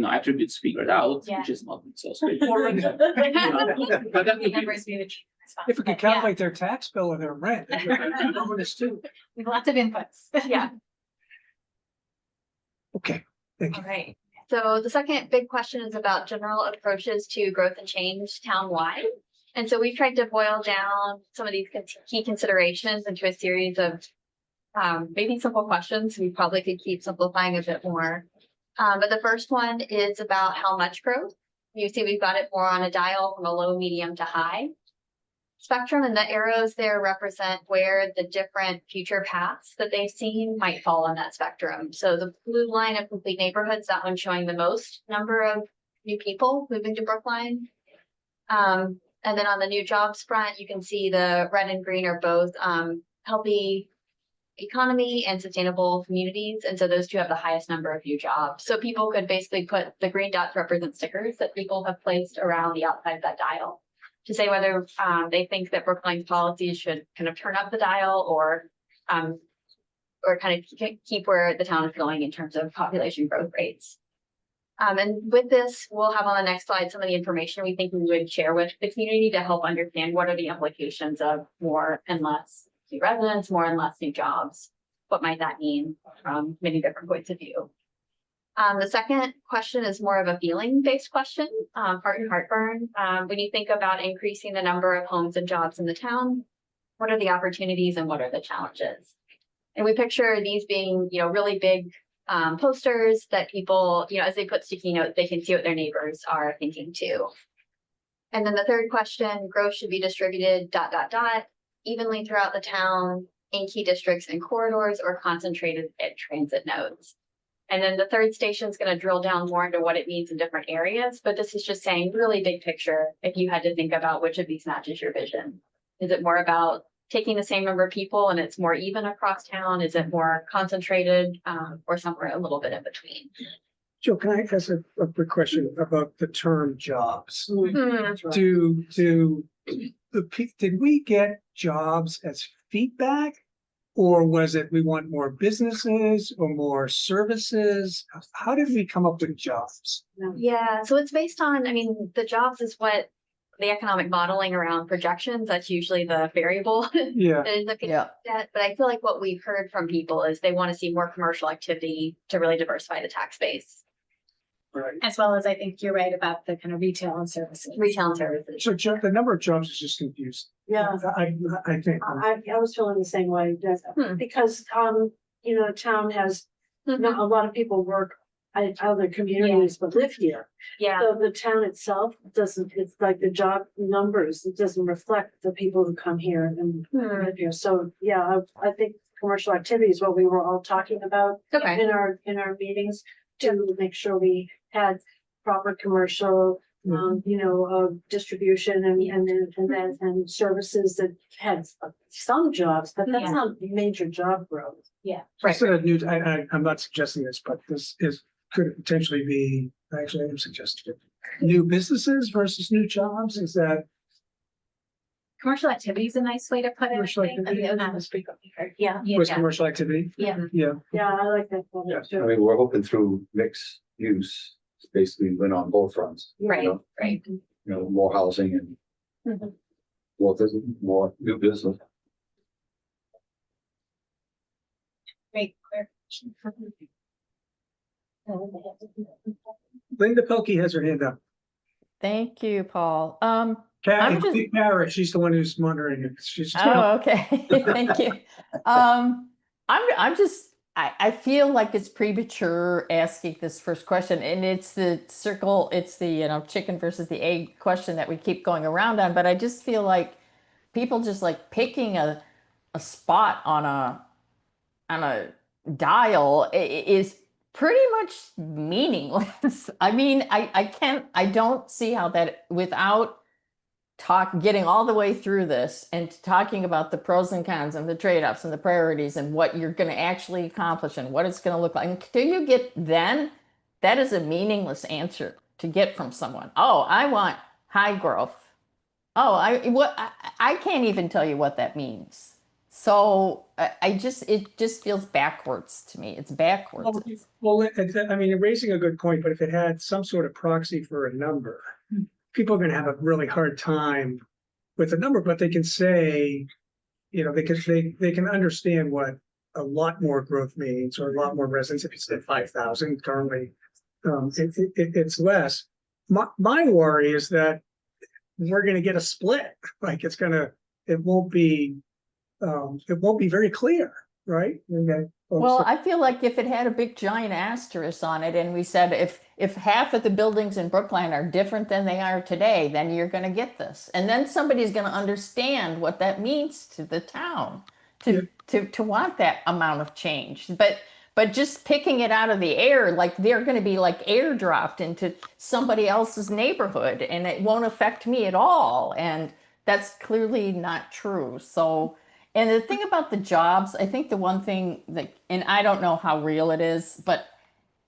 attributes figured out, Yeah. which is not so straightforward. But that would be- Numbers be the chief response, If we could but yeah, calculate their tax bill or their rent. Bonus too. we have lots of inputs. Yeah. Okay, thank you. All right. So the second big question is about general approaches to growth and change townwide. And so we've tried to boil down some of these key considerations into a series of maybe simple questions. We probably could keep simplifying a bit more. But the first one is about how much growth. You see we've got it more on a dial from a low, medium to high. spectrum, and the arrows there represent where the different future paths that they've seen might fall on that spectrum. So the blue line of complete neighborhoods, that one's showing the most number of new people moving to Brookline. And then on the new jobs front, you can see the red and green are both healthy economy and sustainable communities. And so those two have the highest number of new jobs. So people could basically put the green dots represent stickers that people have placed around the outside of that dial to say whether they think that Brookline's policies should kind of turn up the dial or kind of keep where the town is going in terms of population growth rates. And with this, we'll have on the next slide some of the information we think we would share with the community to help understand what are the implications of more and less new residents, more and less new jobs. What might that mean from many different points of view? The second question is more of a feeling-based question, heart and heartburn. When you think about increasing the number of homes and jobs in the town, what are the opportunities and what are the challenges? And we picture these being, really big posters that people, as they put sticky notes, they can see what their neighbors are thinking too. And then the third question, growth should be distributed ... evenly throughout the town in key districts and corridors or concentrated at transit nodes. And then the third station is going to drill down more into what it means in different areas, but this is just saying really big picture if you had to think about which of these matches your vision. Is it more about taking the same number of people and it's more even across town? Is it more concentrated or somewhere a little bit in between? Joe, can I ask a quick question about the term jobs? That's right. Did we get jobs as feedback? Or was it we want more businesses or more services? How did we come up with jobs? Yeah, so it's based on, the jobs is what the economic modeling around projections, that's usually the variable. Yeah. that is looking at. But I feel like what we've heard from people is they want to see more commercial activity to really diversify the tax base. Right. As well as I think you're right about the kind of retail and services. Retail and services. So the number of jobs is just confusing. Yeah. I think. I was feeling the same way, because, town has, a lot of people work at other communities but live here. Yeah. So the town itself doesn't, it's like the job numbers, it doesn't reflect the people who come here and live here. So, yeah, I think commercial activity is what we were all talking about Okay. in our meetings to make sure we had proper commercial distribution and services that had some jobs, but that's not major job growth. Yeah. Right. I'm not suggesting this, but could potentially be, actually I'm suggesting it. New businesses versus new jobs, is that? Commercial activity is a nice way to put it. Commercial activity. Yeah. Was commercial activity? Yeah. Yeah. Yeah, I like that. one Yes, too. I mean, we're hoping through mixed use, basically win on both fronts. Right, You know, right. more housing and more new business. Great. Linda Pelkey has her hand up. Thank you, Paul. Kara, she's the one who's monitoring it. She's. Oh, okay. Thank you. I feel like it's premature asking this first question, and it's the chicken versus the egg question that we keep going around on, but I just feel like people just like picking a spot on a dial is pretty much meaningless. I don't see how that, without getting all the way through this and talking about the pros and cons and the trade-offs and the priorities and what you're going to actually accomplish and what it's going to look like. Until you get then, that is a meaningless answer to get from someone. Oh, I want high growth. Oh, I can't even tell you what that means. So it just feels backwards to me. It's backwards. Well, raising a good point, but if it had some sort of proxy for a number, people are going to have a really hard time with the number, but they can say, they can understand what a lot more growth means or a lot more residents. If it's at 5,000 currently, it's less. My worry is that we're going to get a split. Like it won't be very clear, right? And that Well, I feel like if it had a big giant asterisk on it and we said if half of the buildings in Brookline are different than they are today, then you're gonna get this. And then somebody's gonna understand what that means to the town to want that amount of change. But just picking it out of the air, like they're gonna be like airdropped into somebody else's neighborhood and it won't affect me at all. And that's clearly not true. So and the thing about the jobs, I think the one thing that, and I don't know how real it is, but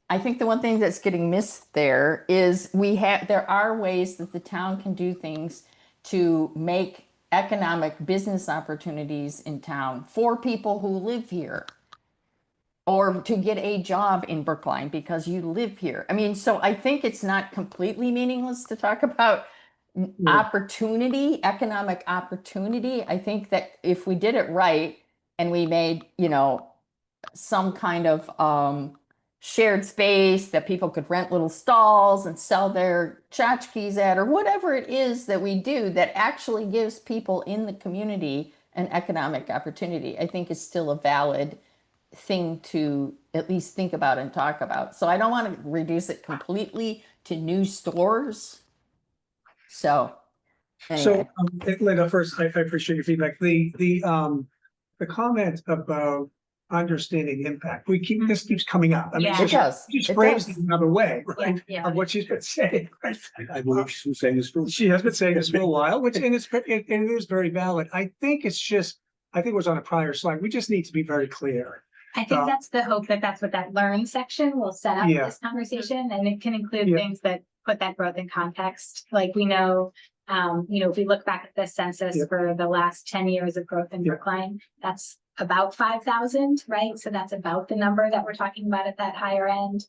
I think the one thing that's getting missed there is there are ways that the town can do things to make economic business opportunities in town for people who live here or to get a job in Brookline because you live here. I mean, so I think it's not completely meaningless to talk about opportunity, economic opportunity. I think that if we did it right and we made, some kind of shared space that people could rent little stalls and sell their tchotchkes at, or whatever it is that we do that actually gives people in the community an economic opportunity, I think is still a valid thing to at least think about and talk about. So I don't want to reduce it completely to new stores. So, anyway. Linda, first, I appreciate your feedback. The comment about understanding impact, this keeps coming up. I mean, Yeah. It does. She's It phrased does. it another way, right? Yeah. Of what she's been saying, right? I believe she's saying this true. She has been saying this for a while, and it is very valid. I think it was on a prior slide. We just need to be very clear. I think that's the hope that that's what that learn section will set up Yeah. this conversation, and it can include Yeah. things that put that growth in context. Like we know, if we look back at the census Yeah. for the last 10 years of growth in Yeah. Brookline, that's about 5,000, right? So that's about the number that we're talking about at that higher end.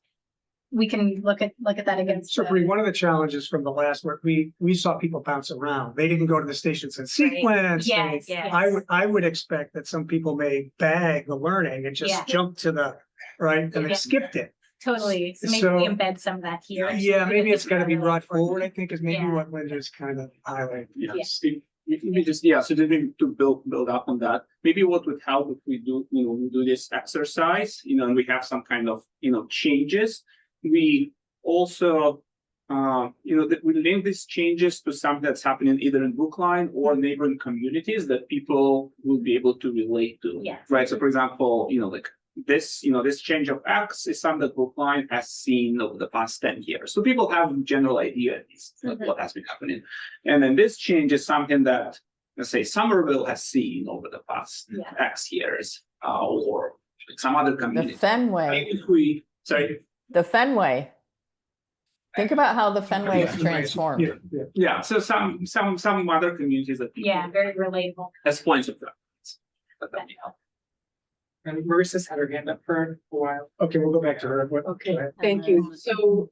We can look at that against. So Bree, one of the challenges from the last work, we saw people bounce around. They didn't go to the stations in sequence. Yes, They- yes. I would expect that some people may bag the learning and Yeah. just jump to the, right, and they Yeah. skipped it. Totally. So maybe So- we embed some of that here. Yeah, maybe because it's gotta be really brought important. forward, I think, is maybe Yeah. what Linda's kind of highlighting. Yes, maybe just, so just maybe to build up on that, maybe what would help if we do, we do this exercise, and we have some kind of, changes. We also, that we link these changes to something that's happening either in Brookline or neighboring communities that people will be able to relate to. Yes. Right, so for example, like this, this change of X is something that Brookline has seen over the past 10 years. So people have a general idea at least of what has been happening. And then this change is something that, let's say, Somerville has seen over the past Yeah. X years, or some other The community. Fenway, the Fenway. Think about how the Fenway is transformed. Yeah. So some other communities that people Yeah, very relatable. as points of reference. That'd be helpful. And Marissa's had her hand up for a while. Okay, we'll go back to her. Okay, thank you. So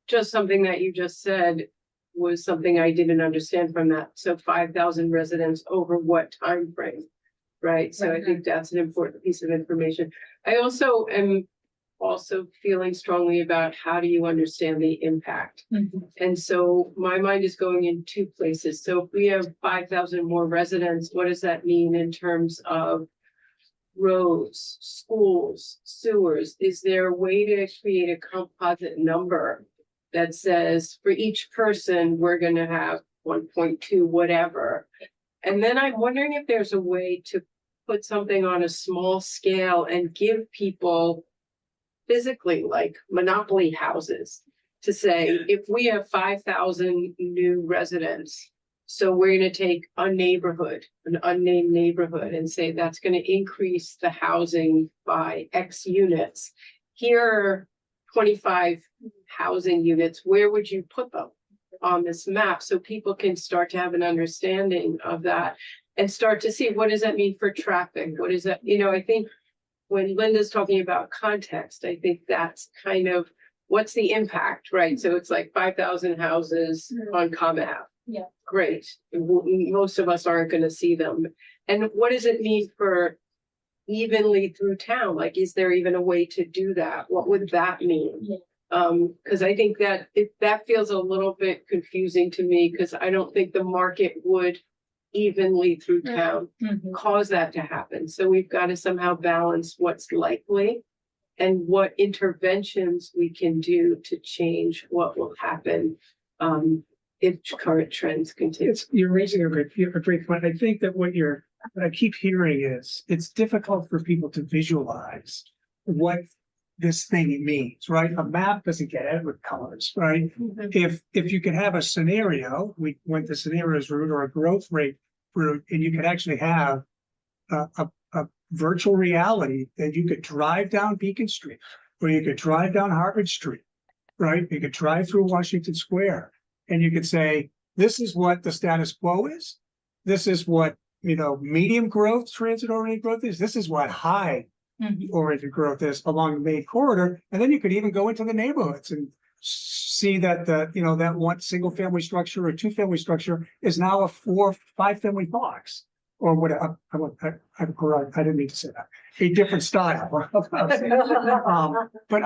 just something that you just said was something I didn't understand from that. So 5,000 residents over what time frame, right? So I think that's an important piece of information. I also am feeling strongly about how do you understand the impact? And so my mind is going in two places. So if we have 5,000 more residents, what does that mean in terms of roads, schools, sewers? Is there a way to create a composite number that says for each person, we're gonna have 1.2 whatever? And then I'm wondering if there's a way to put something on a small scale and give people physically, like monopoly houses, to say, if we have 5,000 new residents, so we're gonna take a neighborhood, an unnamed neighborhood, and say that's gonna increase the housing by X units. Here are 25 housing units, where would you put them on this map? So people can start to have an understanding of that and start to see, what does that mean for traffic? What is that, I think when Linda's talking about context, I think that's kind of, what's the impact, right? So it's like 5,000 houses on Common Ave. Yeah. Great. Most of us aren't gonna see them. And what does it mean for evenly through town? Like, is there even a way to do that? What would that mean? Yeah. Because I think that that feels a little bit confusing to me, because I don't think the market would evenly through town cause that to happen. So we've got to somehow balance what's likely and what interventions we can do to change what will happen if current trends continue. You're raising a great point. I think that what I keep hearing is, it's difficult for people to visualize what this thing means, right? A map doesn't get it with colors, right? If you could have a scenario, we went the scenarios route or a growth rate route, and you could actually have a virtual reality that you could drive down Beacon Street, or you could drive down Harvard Street, right? You could drive through Washington Square, and you could say, this is what the status quo is. This is what, medium growth, transit-oriented growth is. This is what high oriented growth is along the main corridor. And then you could even go into the neighborhoods and see that that one single family structure or 2-family structure is now a 4-5 family box, or whatever. I didn't mean to say that. A different style. But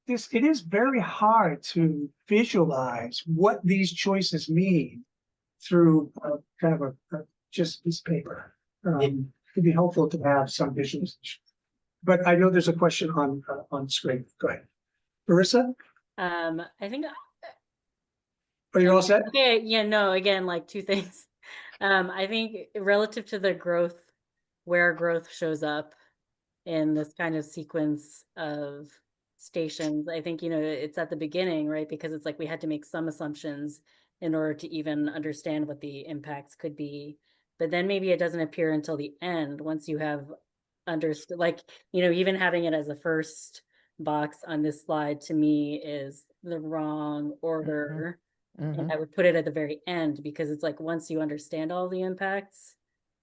it is very hard to visualize what these choices mean through kind of just piece of paper. It'd be helpful to have some visualization. But I know there's a question on screen. Go ahead. Marissa, I think. are you all set? Okay, yeah, no, again, like two things. I think relative to the growth, where growth shows up in this kind of sequence of stations, I think, it's at the beginning, right? Because it's like we had to make some assumptions in order to even understand what the impacts could be. But then maybe it doesn't appear until the end, once you have understood, like, even having it as a first box on this slide to me is the wrong order. And I would put it at the very end, because it's like, once you understand all the impacts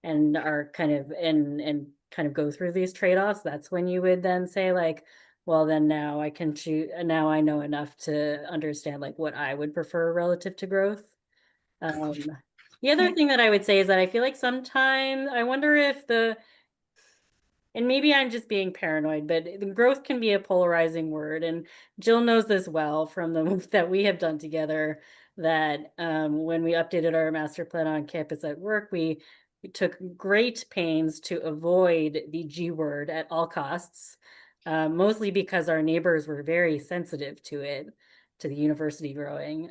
and are kind of and kind of go through these trade-offs, that's when you would then say, like, well, then now I can choose, now I know enough to understand like what I would prefer relative to growth. The other thing that I would say is that I feel like sometimes I wonder if and maybe I'm just being paranoid, but growth can be a polarizing word. And Jill knows this well from the work that we have done together, that when we updated our master plan on campus at work, we took great pains to avoid the G word at all costs, mostly because our neighbors were very sensitive to it, to the university growing.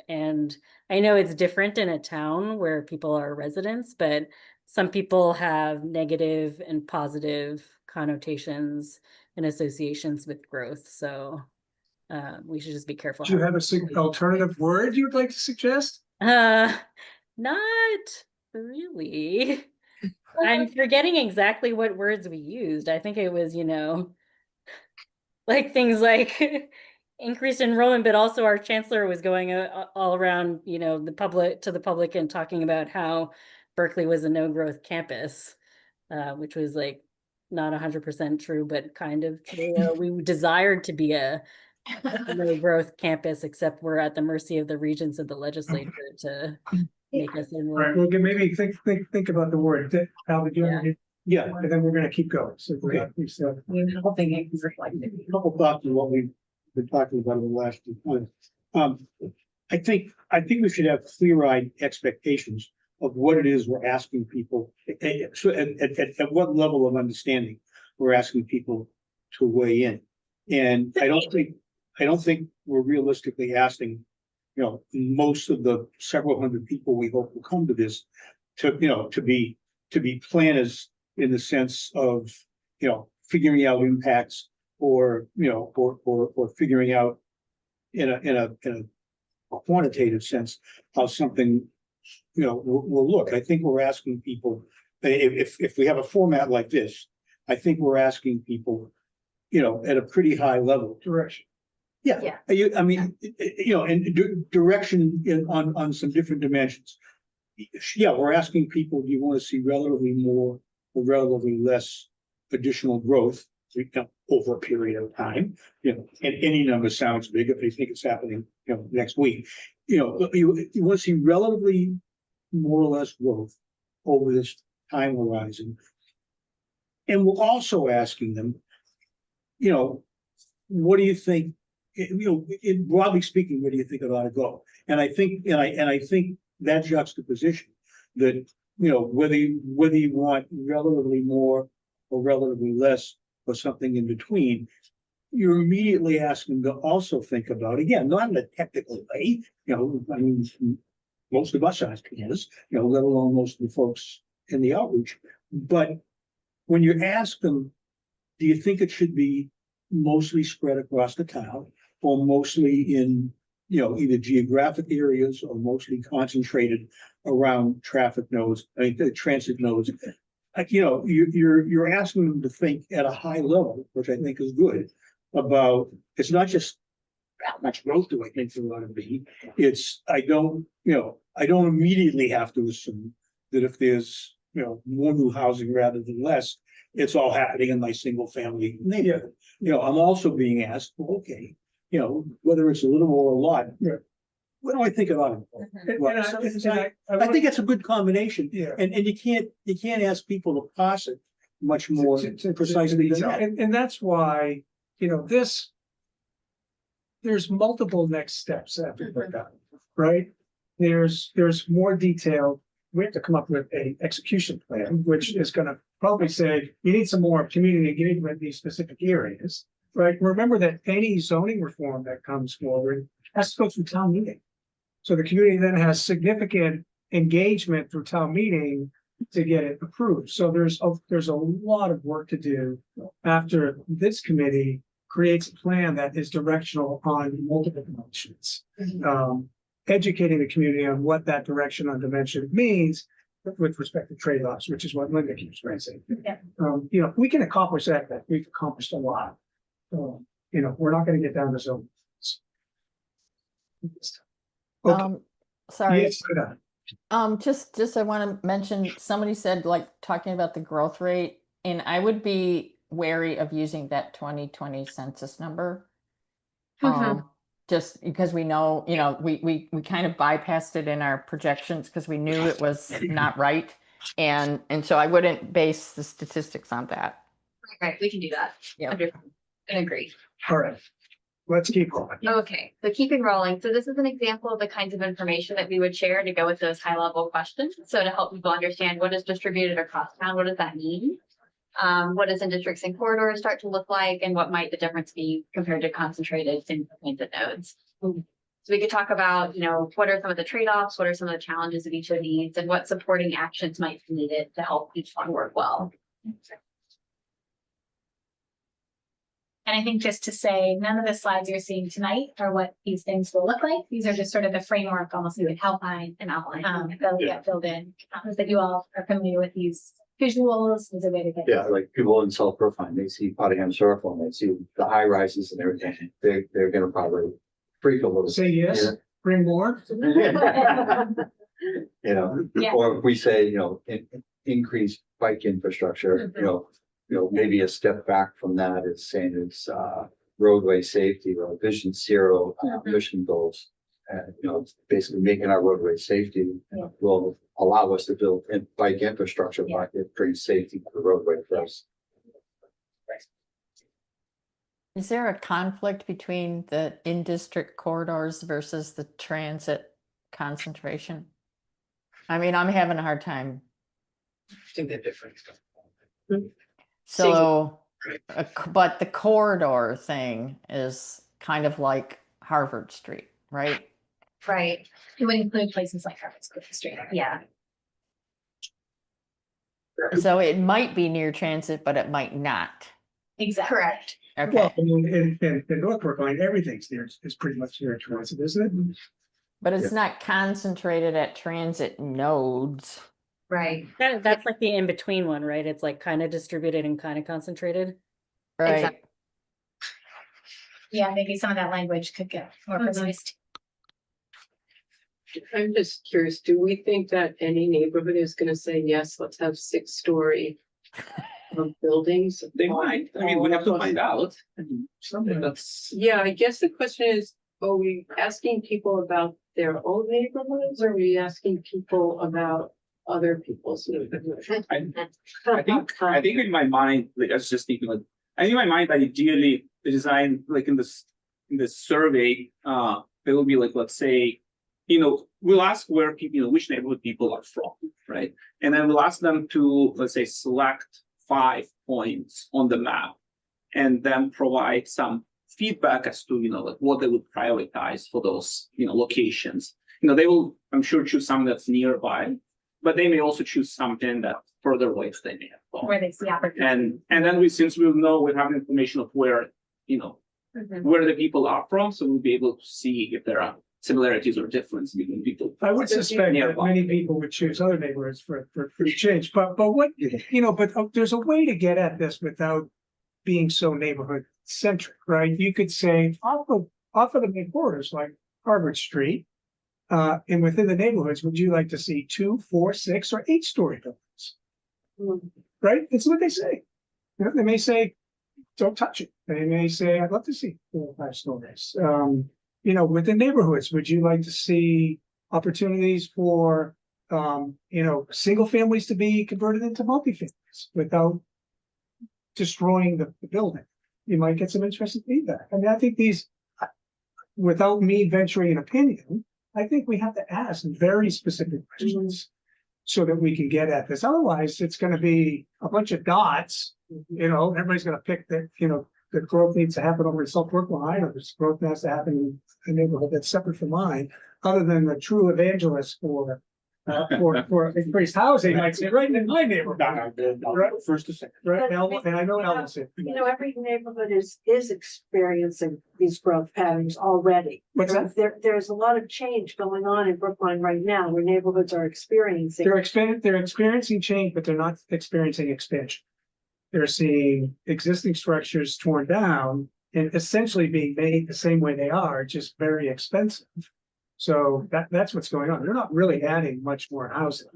And I know it's different in a town where people are residents, but some people have negative and positive connotations and associations with growth. So we should just be careful. Do you have an alternative word you'd like to suggest? Not really. I'm forgetting exactly what words we used. I think it was, like things like increased enrollment, but also our chancellor was going all around, the public and talking about how Berkeley was a no growth campus, which was like not 100% true, but kind of true. We desired to be a no growth campus, except we're at the mercy of the regents of the legislature to make us enroll. Right. Well, maybe think about the word. Al, did you? Yeah, and then we're going to keep going. So Okay. a Couple thoughts on what we've been talking about in the last few months. I think we should have clear-eyed expectations of what it is we're asking people, so at what level of understanding we're asking people to weigh in. And I don't think we're realistically asking, most of the several hundred people we hope will come to this to be planners in the sense of, figuring out impacts or figuring out in a quantitative sense how something will look. I think we're asking people, if we have a format like this, I think we're asking people, at a pretty high level. Direction. Yeah. And direction on some different dimensions. Yeah, we're asking people, do you want to see relatively more or relatively less additional growth over a period of time? And any number sounds big if they think it's happening, next week. You want to see relatively more or less growth over this time horizon. And we're also asking them, what do you think, broadly speaking, where do you think it ought to go? And I think that juxtaposition that, you know, whether you want relatively more or relatively less or something in between, you're immediately asking them to also think about, again, not in a technical way, you know, I mean, most of us ask this, you know, let alone most of the folks in the outreach. But when you ask them, do you think it should be mostly spread across the town or mostly in, you know, either geographic areas or mostly concentrated around traffic nodes, I mean, the transit nodes? Like, you know, you're asking them to think at a high level, which I think is good, about, it's not just how much growth do I think there ought to be? It's, I don't immediately have to assume that if there's, you know, more new housing rather than less, it's all happening in my single family neighborhood. You know, I'm also being asked, well, okay, you know, whether it's a little more or a lot, what do I think about it? Well, I think it's a good combination. Yeah. And you can't ask people to parse it much more precisely than that. And that's why, you know, there's multiple next steps after that, right? There's more detail. We have to come up with a execution plan, which is gonna probably say, you need some more community engagement in these specific areas, right? Remember that any zoning reform that comes forward has to go through town meeting. So the community then has significant engagement through town meeting to get it approved. So there's a lot of work to do after this committee creates a plan that is directional on multiple dimensions. Educating the community on what that direction on dimension means with respect to trade-offs, which is what Linda keeps raising. Yeah. You know, we can accomplish that we've accomplished a lot. You know, we're not gonna get down to zone. Okay. Sorry. Yes, Just I want to mention, somebody said like talking about the growth rate, and I would be wary of using that 2020 census number. Just because we know, you know, we kind of bypassed it in our projections because we knew it was not right. And so I wouldn't base the statistics on that. Right, we can do that. Yeah. I agree. all right, let's keep going. Okay, so keeping rolling. So this is an example of the kinds of information that we would share to go with those high level questions. So to help people understand what is distributed across town, what does that mean? What does in districts and corridors start to look like, and what might the difference be compared to concentrated in transit nodes? So we could talk about, you know, what are some of the trade-offs, what are some of the challenges of each of these, and what supporting actions might be needed to help each one work well. And I think just to say, none of the slides you're seeing tonight are what these things will look like. These are just sort of the framework, almost like an outline, that'll get filled in. That you all are familiar with these visuals as a way to get. Yeah, like people in South Brookline, they see Pottaham Circle and they see the high rises and everything. They're gonna probably freak a little. Say yes, Yeah. bring more. You know, Yeah. or if we say, you know, increase bike infrastructure, you know, maybe a step back from that is saying it's roadway safety or Vision Zero mission goals. And, you know, basically making our roadway safety will allow us to build bike infrastructure, but it brings safety to the roadway for us. Is there a conflict between the in-district corridors versus the transit concentration? I mean, I'm having a hard time. I think they're different. So, but the corridor thing is kind of like Harvard Street, right? Right. It would include places like Harvard Street. Yeah. So it might be near transit, but it might not. Exactly. Correct. Well, Okay, I mean, in North Brookline, everything's there, is pretty much near transit, isn't it? but it's not concentrated at transit nodes. Right. That's like the in-between one, right? It's like kind of distributed and kind of concentrated. Right. Exactly. Yeah, maybe some of that language could get more precise. I'm just curious, do we think that any neighborhood is gonna say, yes, let's have 6-story buildings? They might, I mean, we have to find out. Something That's, Yeah, I guess the question is, are we asking people about their own neighborhoods? Or are we asking people about other people's neighborhoods? I think in my mind, like I was just thinking, like, I think in my mind that ideally the design, like in this survey, there will be like, let's say, we'll ask where people, which neighborhood people are from, right? And then we'll ask them to, let's say, select 5 points on the map and then provide some feedback as to, like what they would prioritize for those, locations. They will, I'm sure, choose something that's nearby, but they may also choose something that further away they may have gone. Where they see opportunity. And then since we have information of where, where the people are from, so we'll be able to see if there are similarities or differences between people. I would suspect that nearby. many people would choose other neighborhoods for change, but what, there's a way to get at this without being so neighborhood centric, right? You could say off of the main corridors like Harvard Street, and within the neighborhoods, would you like to see 2, 4, 6, or 8-story buildings? Right? It's what they say. They may say, don't touch it. They may say, I'd love to see 4 or 5 stories. Within neighborhoods, would you like to see opportunities for, single families to be converted into multifamilies without destroying the building? You might get some interesting feedback. I mean, I think without me venturing an opinion, I think we have to ask very specific questions so that we can get at this. Otherwise, it's going to be a bunch of dots. Everybody's going to pick that, the growth needs to happen over in South Brookline, or this growth has to happen in a neighborhood that's separate from mine, other than the true evangelist for increased housing, might say, right in my neighborhood. Right, First to second. right, and I know Ellison. Every neighborhood is experiencing these growth patterns already. What's that? There's a lot of change going on in Brookline right now, where neighborhoods are experiencing. They're experiencing change, but they're not experiencing expansion. They're seeing existing structures torn down and essentially being made the same way they are, just very expensive. So that's what's going on. They're not really adding much more housing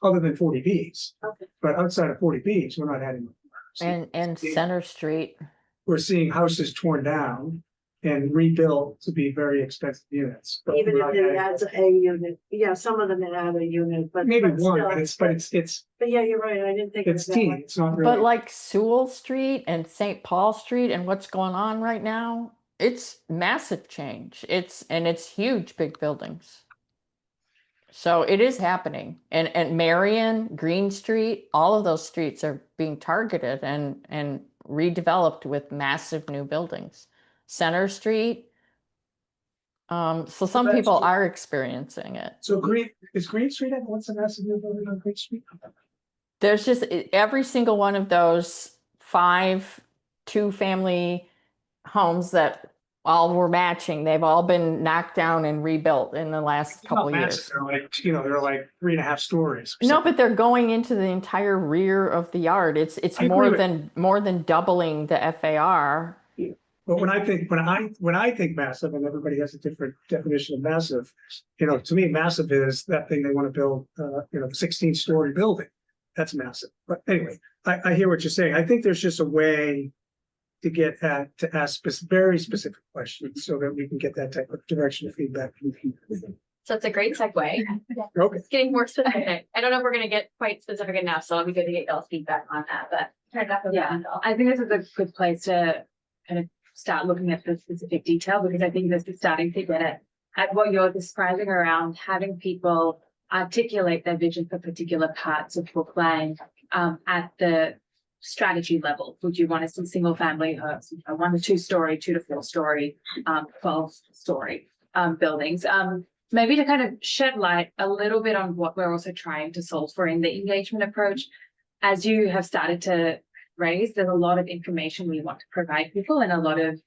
other than 40Bs. Okay. But outside of 40Bs, we're not adding more housing. And Center Street. We're seeing houses torn down and rebuilt to be very expensive units. But Even we're if not it adding- adds a unit, yeah, some of them add a unit, but. maybe but one, still, but it's But yeah, you're right, I didn't think. of it's it that teeny. way. It's not really. But like Sewell Street and St. Paul Street and what's going on right now, it's massive change. It's huge, big buildings. So it is happening. And Marion, Green Street, all of those streets are being targeted and redeveloped with massive new buildings. Center Street. So some that's people true. are experiencing it. So is Green Street, what's the massive new building on Green Street? There's just every single one of those 5 2-family homes that all were matching. They've all been knocked down and rebuilt in the last couple years. They're like 3.5 stories. No, but they're going into the entire rear of the yard. It's I more agree with- than doubling the FAR. But when I think massive, and everybody has a different definition of massive, to me, massive is that thing they want to build, 16-story building. That's massive. But anyway, I hear what you're saying. I think there's just a way to ask very specific questions so that we can get that type of direction of feedback from people. So it's a great segue. Okay. It's getting more specific. I don't know if we're gonna get quite specific enough, so it'll be good to get y'all's feedback on that, but. turn it back over to Yeah, Angela. I think this is a good place to kind of start looking at the specific detail, because I think this is starting to get at what you're describing around having people articulate their vision for particular parts of Brookline at the strategy level. Would you want to see single family homes, 1 to 2 story, 2 to 4 story, 12 story buildings? Maybe to kind of shed light a little bit on what we're also trying to solve for in the engagement approach. As you have started to raise, there's a lot of information we want to provide people and a lot of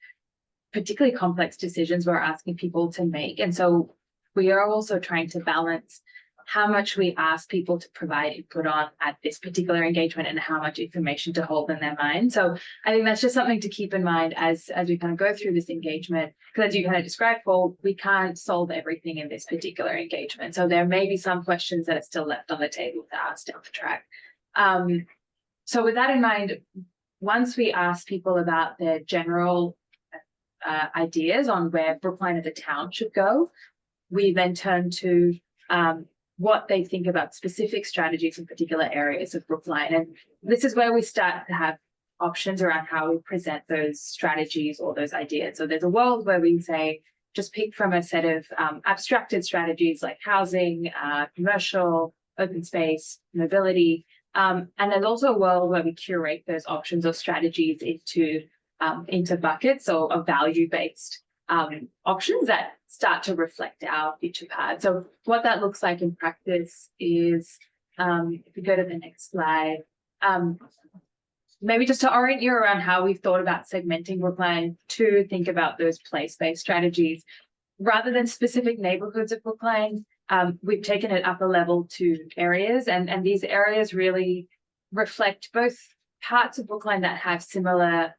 particularly complex decisions we're asking people to make. And so we are also trying to balance how much we ask people to provide input on at this particular engagement and how much information to hold in their mind. So I think that's just something to keep in mind as we kind of go through this engagement, because as you kind of described, Paul, we can't solve everything in this particular engagement. So there may be some questions that are still left on the table to ask down the track. So with that in mind, once we ask people about their general ideas on where Brookline as a town should go, we then turn to what they think about specific strategies in particular areas of Brookline. And this is where we start to have options around how we present those strategies or those ideas. So there's a world where we say, just pick from a set of abstracted strategies like housing, commercial, open space, mobility. And there's also a world where we curate those options or strategies into buckets or value-based options that start to reflect our future path. So what that looks like in practice is, if we go to the next slide, maybe just to orient you around how we've thought about segmenting Brookline to think about those place-based strategies. Rather than specific neighborhoods of Brookline, we've taken it up a level to areas, and these areas really reflect both parts of Brookline that have similar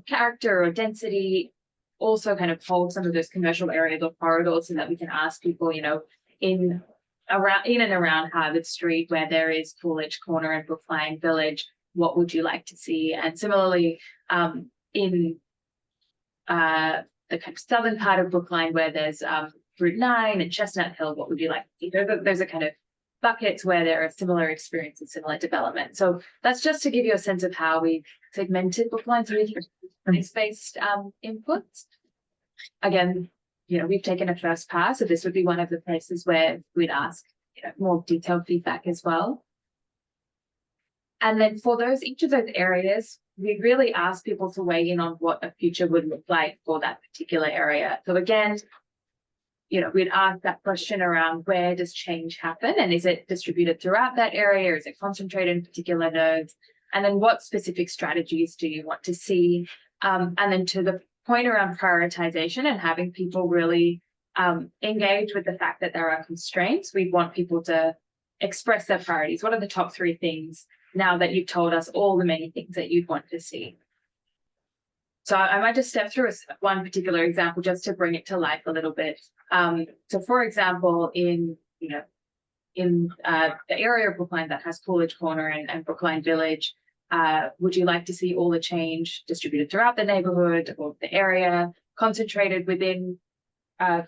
character or density, also kind of hold some of those commercial areas or corridors so that we can ask people, you know, in and around Harvard Street, where there is Coolidge Corner and Brookline Village, what would you like to see? And similarly, in the kind of southern part of Brookline, where there's Route 9 and Chestnut Hill, what would you like to see? Those are kind of buckets where there are similar experiences, similar development. So that's just to give you a sense of how we've segmented Brookline through place-based inputs. Again, you know, we've taken a first pass, so this would be one of the places where we'd ask, you know, more detailed feedback as well. And then for each of those areas, we really ask people to weigh in on what a future would look like for that particular area. So again, you know, we'd ask that question around where does change happen, and is it distributed throughout that area, or is it concentrated in particular nodes? And then what specific strategies do you want to see? And then to the point around prioritization and having people really engage with the fact that there are constraints, we want people to express their priorities. What are the top 3 things now that you've told us all the many things that you'd want to see? So I might just step through one particular example just to bring it to life a little bit. So for example, in the area of Brookline that has Coolidge Corner and Brookline Village, would you like to see all the change distributed throughout the neighborhood or the area, concentrated within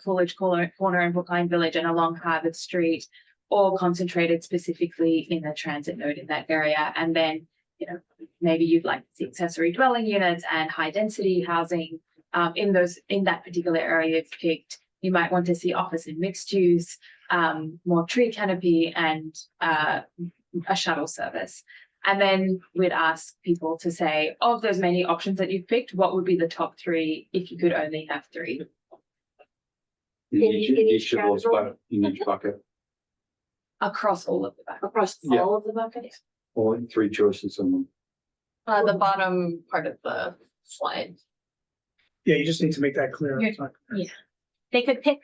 Coolidge Corner and Brookline Village and along Harvard Street, or concentrated specifically in the transit node in that area? And then, you know, maybe you'd like to see accessory dwelling units and high density housing in that particular area you've picked. You might want to see office and mixed use, more tree canopy, and a shuttle service. And then we'd ask people to say, of those many options that you've picked, what would be the top 3 if you could only have 3? In each bucket. Across all of the buckets. Across Yeah. all of the buckets? Only 3 choices in them. The bottom part of the slide. Yeah, you just need to make that clear. Yeah. They could pick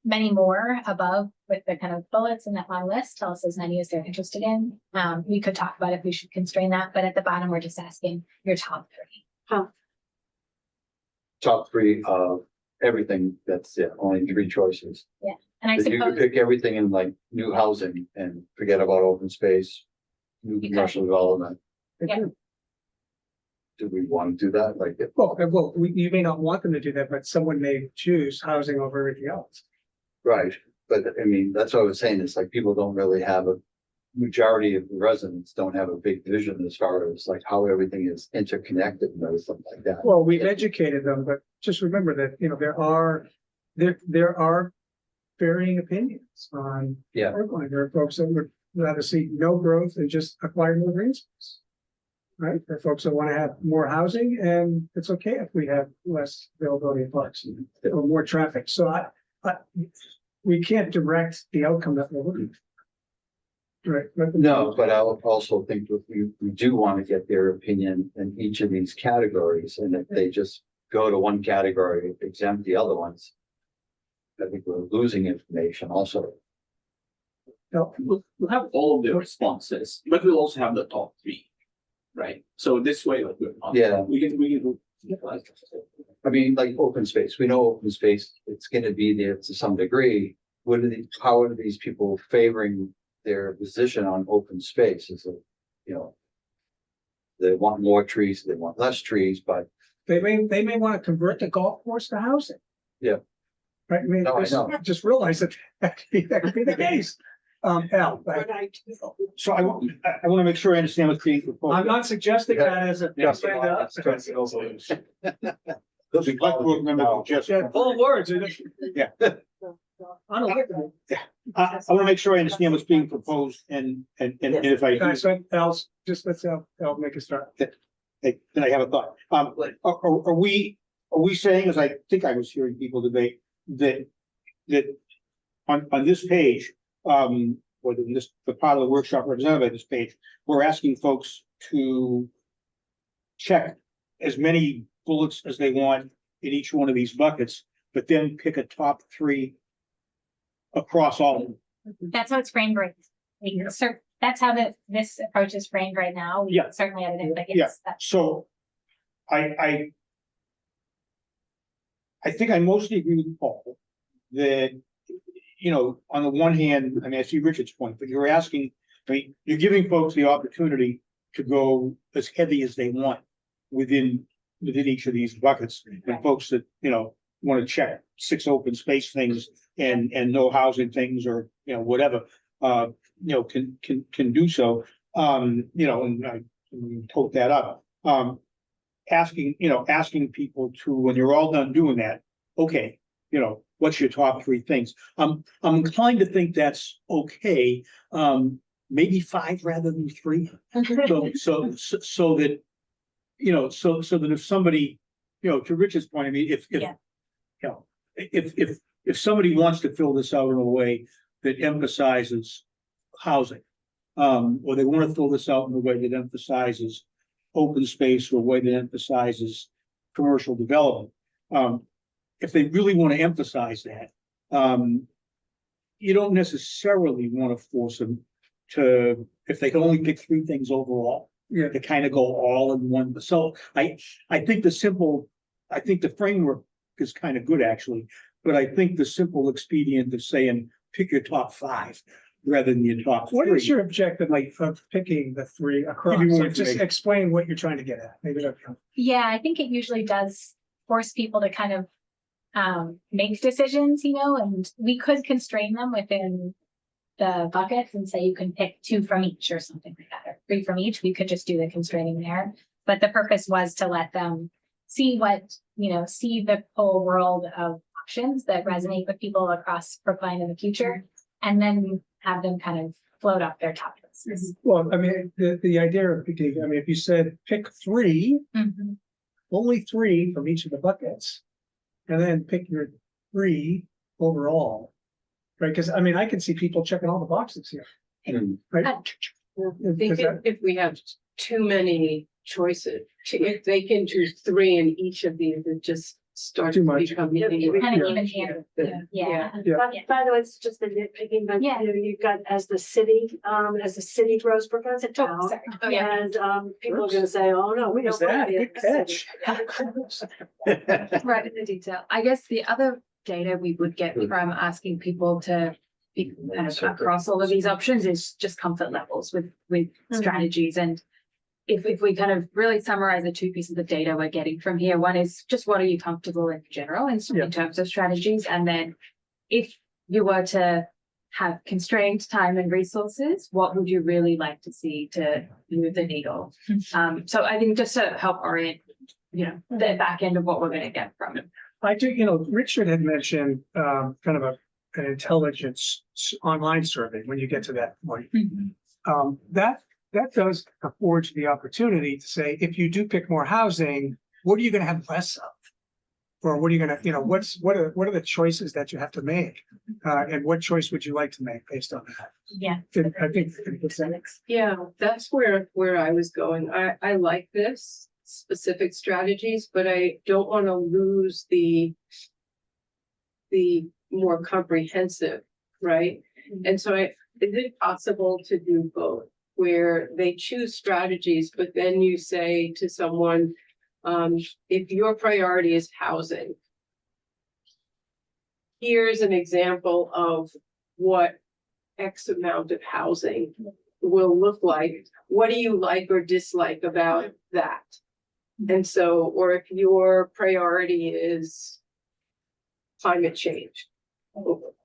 many more above with the kind of bullets in that long list, tell us as many as they're interested in. We could talk about if we should constrain that, but at the bottom, we're just asking your top 3. Top 3 of everything, that's it, only 3 choices. And I But you could suppose, pick everything in like new housing and forget about open space, new You could. commercial development. Yeah. Do we want to do that? Like, You may not want them to do that, but someone may choose housing over everything else. right, but I mean, that's what I was saying, it's like people don't really have majority of the residents don't have a big vision as far as like how everything is interconnected and stuff like that. Well, we've educated them, but just remember that, you know, there are varying opinions on. Yeah. Brookline. There are folks that would rather see no growth and just acquire more green space. Right? There are folks that want to have more housing, and it's okay if we have less availability of parks or more traffic. So we can't direct the outcome that we're looking for. Right. No, but I would also think that we do want to get their opinion in each of these categories, and if they just go to one category, exempt the other ones, I think we're losing information also. No, We'll have all of the responses, but we'll also have the top 3. Right, so this way, like, Yeah. we can. I mean, like open space, we know open space, it's gonna be there to some degree. How are these people favoring their position on open space? Is it, you know, they want more trees, they want less trees, but they may want to convert the golf course to housing. Yeah. Right, I mean, No, I know. just realize that that could be the case. Al, So I want to make sure I understand what's being proposed. I'm not suggesting that as a. the The select board member just, Yeah, full of words. Yeah. Unavoidable. I want to make sure I understand what's being proposed and if I. Guys, Al's, just let's, I'll make a start. Hey, then I have a thought. Are we saying, as I think I was hearing people debate, that on this page, or in this, the part of the workshop represented by this page, we're asking folks to check as many bullets as they want in each one of these buckets, but then pick a top 3 across all of them. That's how it's framed right. That's how this approach is framed right now. We Yeah. certainly have it, but Yeah. yes, that's So I think I mostly agree with Paul that, you know, on the one hand, I mean, I see Richard's point, but you're asking, I mean, you're giving folks the opportunity to go as heavy as they want within each of these buckets. And folks that, you know, want to check 6 open space things and no housing things or, you know, whatever, you know, can do so. You know, and I tote that up. Asking people to, when you're all done doing that, okay, you know, what's your top 3 things? I'm inclined to think that's okay. Maybe 5 rather than 3. So that, you know, so that if somebody, you know, to Rich's point, I mean, if you know, if somebody wants to fill this out in a way that emphasizes housing, or they want to fill this out in a way that emphasizes open space or a way that emphasizes commercial development, if they really want to emphasize that, you don't necessarily want to force them to, if they can only pick 3 things overall, to kind of go all in one. So I think the framework is kind of good actually, but I think the simple expedient of saying, pick your top 5 rather than your top 3. What is your objective, like, of picking the 3 across? Give me more So just information. explain what you're trying to get at. Maybe that'll help. Yeah, I think it usually does force people to kind of make decisions, you know, and we could constrain them within the buckets and say you can pick 2 from each or something like that, or 3 from each. We could just do the constraining there. But the purpose was to let them see see the whole world of options that resonate with people across Brookline in the future, and then have them kind of float up their top lists. Well, I mean, the idea of picking, I mean, if you said pick 3, only 3 from each of the buckets, and then pick your 3 overall, right? Because I mean, I can see people checking all the boxes here. Right? I think if we have too many choices, if they can choose 3 in each of these, it just starts Too to much. become. Kind of even Yeah. handed. Yeah. By the way, it's just the nitpicking, but Yeah. you know, you've got as the city grows, Brookline's a town. Sorry. Oh, yeah. And people are gonna say, oh, no, we What is don't. wanna that? be in Good the city. catch. Right in the detail. I guess the other data we would get from asking people to be kind of across all of these options is just comfort levels with strategies. And if we kind of really summarize the 2 pieces of data we're getting from here, one is just what are you comfortable in general in terms of strategies? And then if you were to have constrained time and resources, what would you really like to see to move the needle? So I think just to help orient, you know, the back end of what we're going to get from it. I do, you know, Richard had mentioned kind of an intelligence online survey when you get to that point. That does afford you the opportunity to say, if you do pick more housing, what are you going to have less of? Or what are you going to, you know, what are the choices that you have to make? And what choice would you like to make based on that? Yeah. I think. Yeah, that's where I was going. I like this specific strategies, but I don't want to lose the more comprehensive, right? And so is it possible to do both, where they choose strategies, but then you say to someone, if your priority is housing, here's an example of what X amount of housing will look like. What do you like or dislike about that? And so, or if your priority is climate change,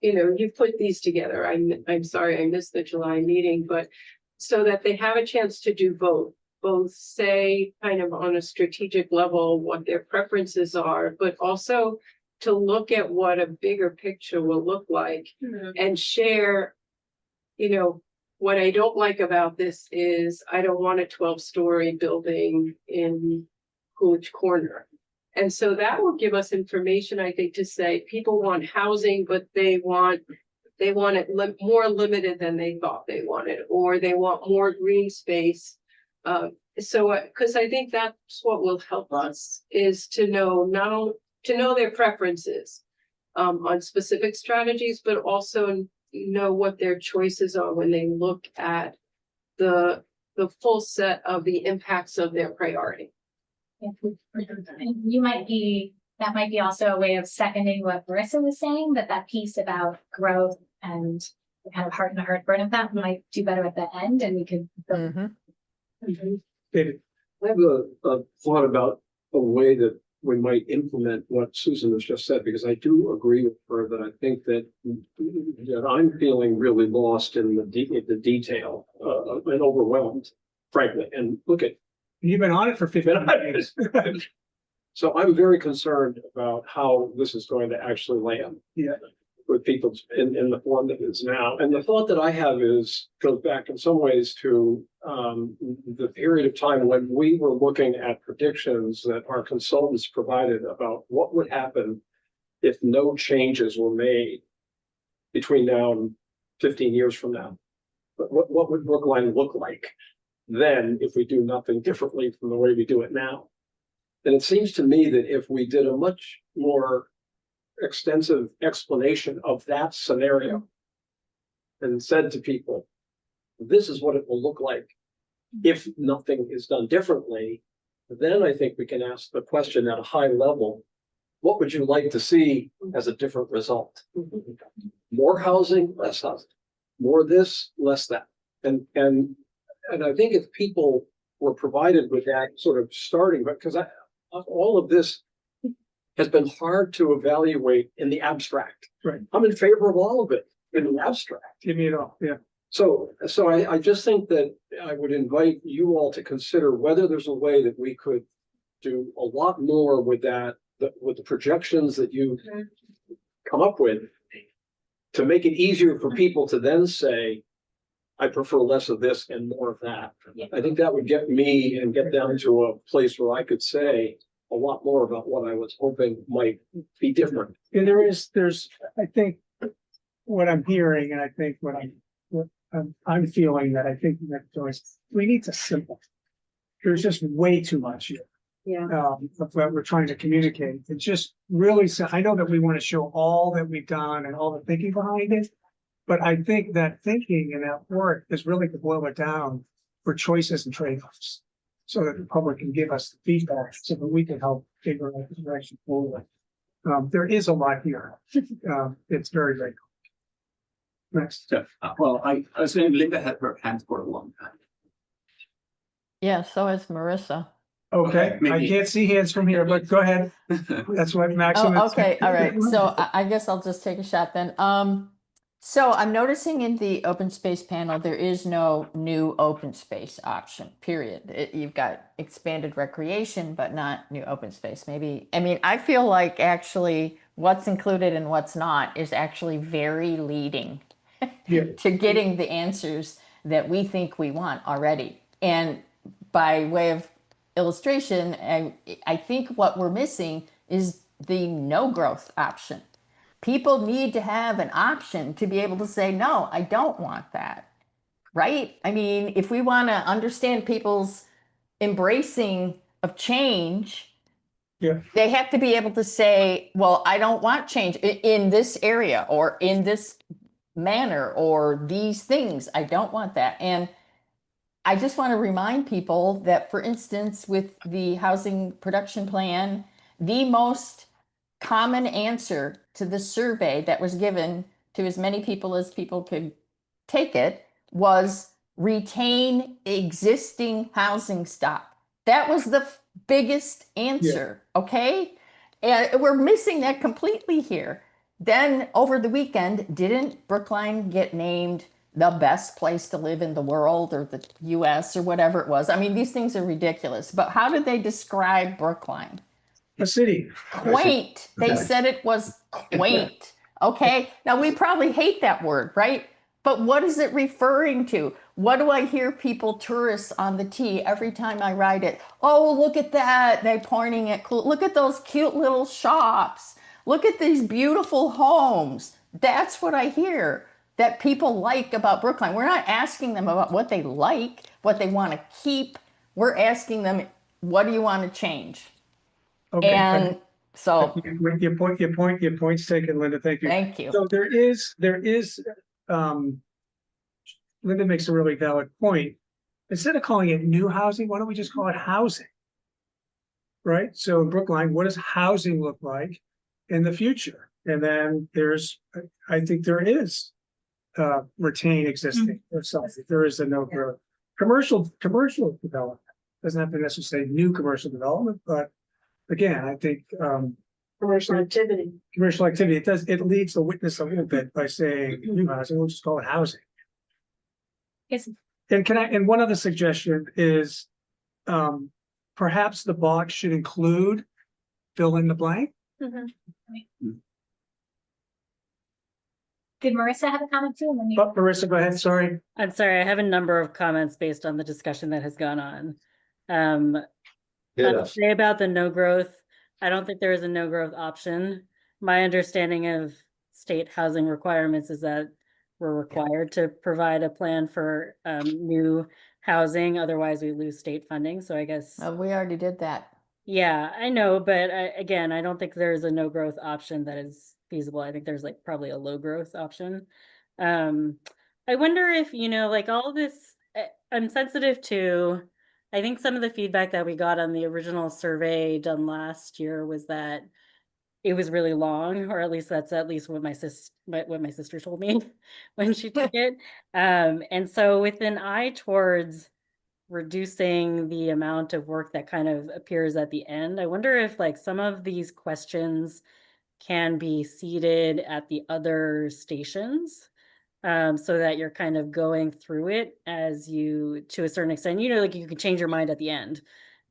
you know, you put these together. I'm sorry, I missed the July meeting, but so that they have a chance to do both both say kind of on a strategic level what their preferences are, but also to look at what a bigger picture will look like and share, you know, what I don't like about this is I don't want a 12-story building in Coolidge Corner. And so that will give us information, I think, to say people want housing, but they want it more limited than they thought they wanted, or they want more green space. Because I think that's what will help us is to know to know their preferences on specific strategies, but also know what their choices are when they look at the full set of the impacts of their priority. And that might be also a way of seconding what Marissa was saying, that piece about growth and the kind of heart and heartburn of that might do better at the end, and we could. David, I have a thought about a way that we might implement what Susan has just said, because I do agree with her that I think that I'm feeling really lost in the detail and overwhelmed, frankly. And look at, you've been on it for 15 minutes. so I'm very concerned about how this is going to actually land. Yeah. With people in the form that it is now. And the thought that I have goes back in some ways to the period of time when we were looking at predictions that our consultants provided about what would happen if no changes were made between now and 15 years from now. But what would Brookline look like then if we do nothing differently from the way we do it now? And it seems to me that if we did a much more extensive explanation of that scenario and said to people, this is what it will look like if nothing is done differently, then I think we can ask the question at a high level, what would you like to see as a different result? More housing, less housing, more this, less that. And I think if people were provided with that sort of starting, because all of this has been hard to evaluate in the abstract. Right. I'm in favor of all of it in the abstract. Give me it all. Yeah. So I just think that I would invite you all to consider whether there's a way that we could do a lot more with that, with the projections that you come up with, to make it easier for people to then say, I prefer less of this and more of that. Yeah. I think that would get me and get down to a place where I could say a lot more about what I was hoping might be different. And there's, I think what I'm hearing, and I think what I'm feeling that I think that Joyce, we need to simplify. There's just way too much here. Yeah. Of what we're trying to communicate. It's just really, I know that we want to show all that we've done and all the thinking behind it. But I think that thinking and that work is really to boil it down for choices and trade-offs, so that the public can give us the feedback so that we can help figure out the direction forward. There is a lot here. It's very, very cool. Next. So, well, I was saying Linda had her hands for a long time. Yeah, so is Marissa. Okay, I maybe. can't see hands from here, but go ahead. That's what Maxim. Oh, okay, all right. So I guess I'll just take a shot then. So I'm noticing in the open space panel, there is no new open space option, period. You've got expanded recreation, but not new open space. Maybe, I mean, I feel like actually what's included and what's not is actually very leading to getting the answers that we think we want already. And by way of illustration, I think what we're missing is the no growth option. People need to have an option to be able to say, no, I don't want that, right? I mean, if we want to understand people's embracing of change, they have to be able to say, well, I don't want change in this area or in this manner or these things. I don't want that. And I just want to remind people that, for instance, with the housing production plan, the most common answer to the survey that was given to as many people as people could take it was retain existing housing stock. That was the biggest answer, okay? And we're missing that completely here. Then over the weekend, didn't Brookline get named the best place to live in the world or the US or whatever it was. I mean, these things are ridiculous, but how did they describe Brookline? A city. Quaint. They said it was quaint. Okay. Now we probably hate that word, right? But what is it referring to? What do I hear people, tourists on the T every time I ride it? Oh, look at that. They're pointing at cool. Look at those cute little shops. Look at these beautiful homes. That's what I hear that people like about Brookline. We're not asking them about what they like, what they want to keep. We're asking them, what do you want to change? Okay. And so, Your point's taken, Linda. Thank you. thank you. So Linda makes a really valid point. Instead of calling it new housing, why don't we just call it housing? Right? So in Brookline, what does housing look like in the future? And then I think there is retain existing or something. There is a no growth. Commercial development doesn't have to necessarily say new commercial development, but again, I think Commercial activity. it leads the witness a little bit by saying new housing, we'll just call it housing. Yes. And one other suggestion is perhaps the box should include fill in the blank. Did Marissa have a comment too? And then you- But Marissa, go ahead, sorry. I'm sorry, I have a number of comments based on the discussion that has gone on. Hit I'd us. say about the no growth, I don't think there is a no growth option. My understanding of state housing requirements is that we're required to provide a plan for new housing, otherwise we lose state funding, so I guess. We already did that. Yeah, I know, but again, I don't think there's a no growth option that is feasible. I think there's like probably a low growth option. I wonder if, like all of this, I'm sensitive to, I think some of the feedback that we got on the original survey done last year was that it was really long, or at least that's at least what my sister told me when she took it. And so with an eye towards reducing the amount of work that kind of appears at the end, I wonder if like some of these questions can be seated at the other stations, so that you're kind of going through it as you, to a certain extent, like you can change your mind at the end,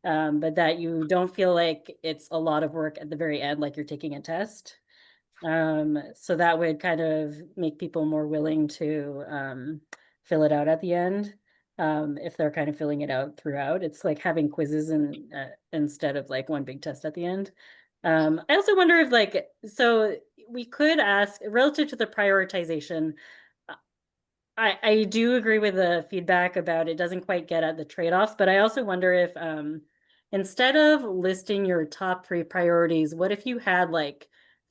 but that you don't feel like it's a lot of work at the very end, like you're taking a test. So that would kind of make people more willing to fill it out at the end. If they're kind of filling it out throughout, it's like having quizzes and instead of like one big test at the end. I also wonder if so we could ask relative to the prioritization. I do agree with the feedback about it doesn't quite get at the trade-offs, but I also wonder if instead of listing your top 3 priorities, what if you had like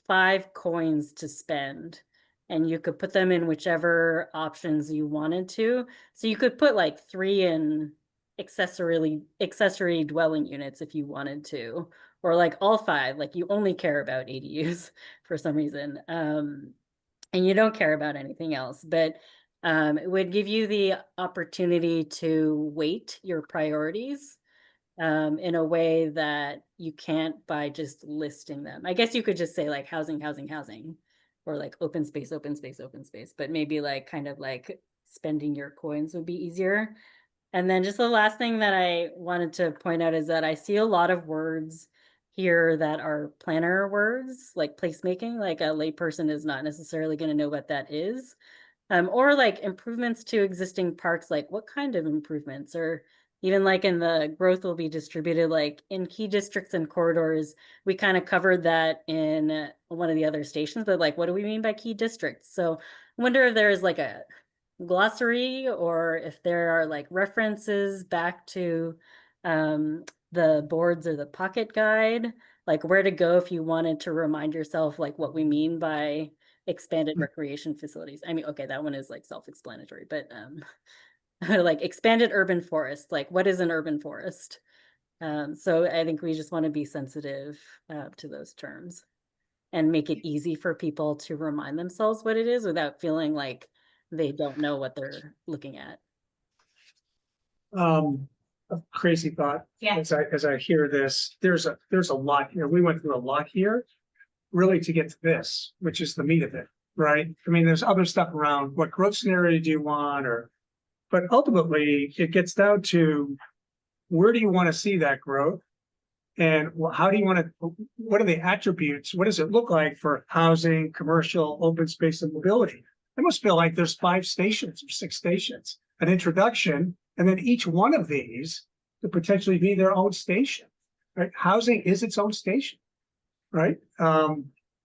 5 coins to spend and you could put them in whichever options you wanted to? So you could put like 3 in accessory dwelling units if you wanted to, or like all 5, like you only care about ADUs for some reason, and you don't care about anything else, but it would give you the opportunity to weight your priorities in a way that you can't by just listing them. I guess you could just say like housing, or like open space, but maybe like kind of like spending your coins would be easier. And then just the last thing that I wanted to point out is that I see a lot of words here that are planner words, like placemaking, like a layperson is not necessarily going to know what that is. Or like improvements to existing parks, like what kind of improvements, or even like in the growth will be distributed, like in key districts and corridors. We kind of covered that in one of the other stations, but like, what do we mean by key districts? So I wonder if there is like a glossary, or if there are like references back to the boards or the pocket guide, like where to go if you wanted to remind yourself like what we mean by expanded recreation facilities. I mean, okay, that one is like self-explanatory, but like expanded urban forest, like what is an urban forest? So I think we just want to be sensitive to those terms and make it easy for people to remind themselves what it is without feeling like they don't know what they're looking at. A crazy thought. Yeah. As I hear this, there's a lot here. We went through a lot here, really to get to this, which is the meat of it. right? I mean, there's other stuff around what growth scenario do you want but ultimately it gets down to where do you want to see that growth? And how do you want to, what are the attributes? What does it look like for housing, commercial, open space and mobility? I almost feel like there's 5 stations or 6 stations, an introduction, and then each one of these could potentially be their own station, right? Housing is its own station, right?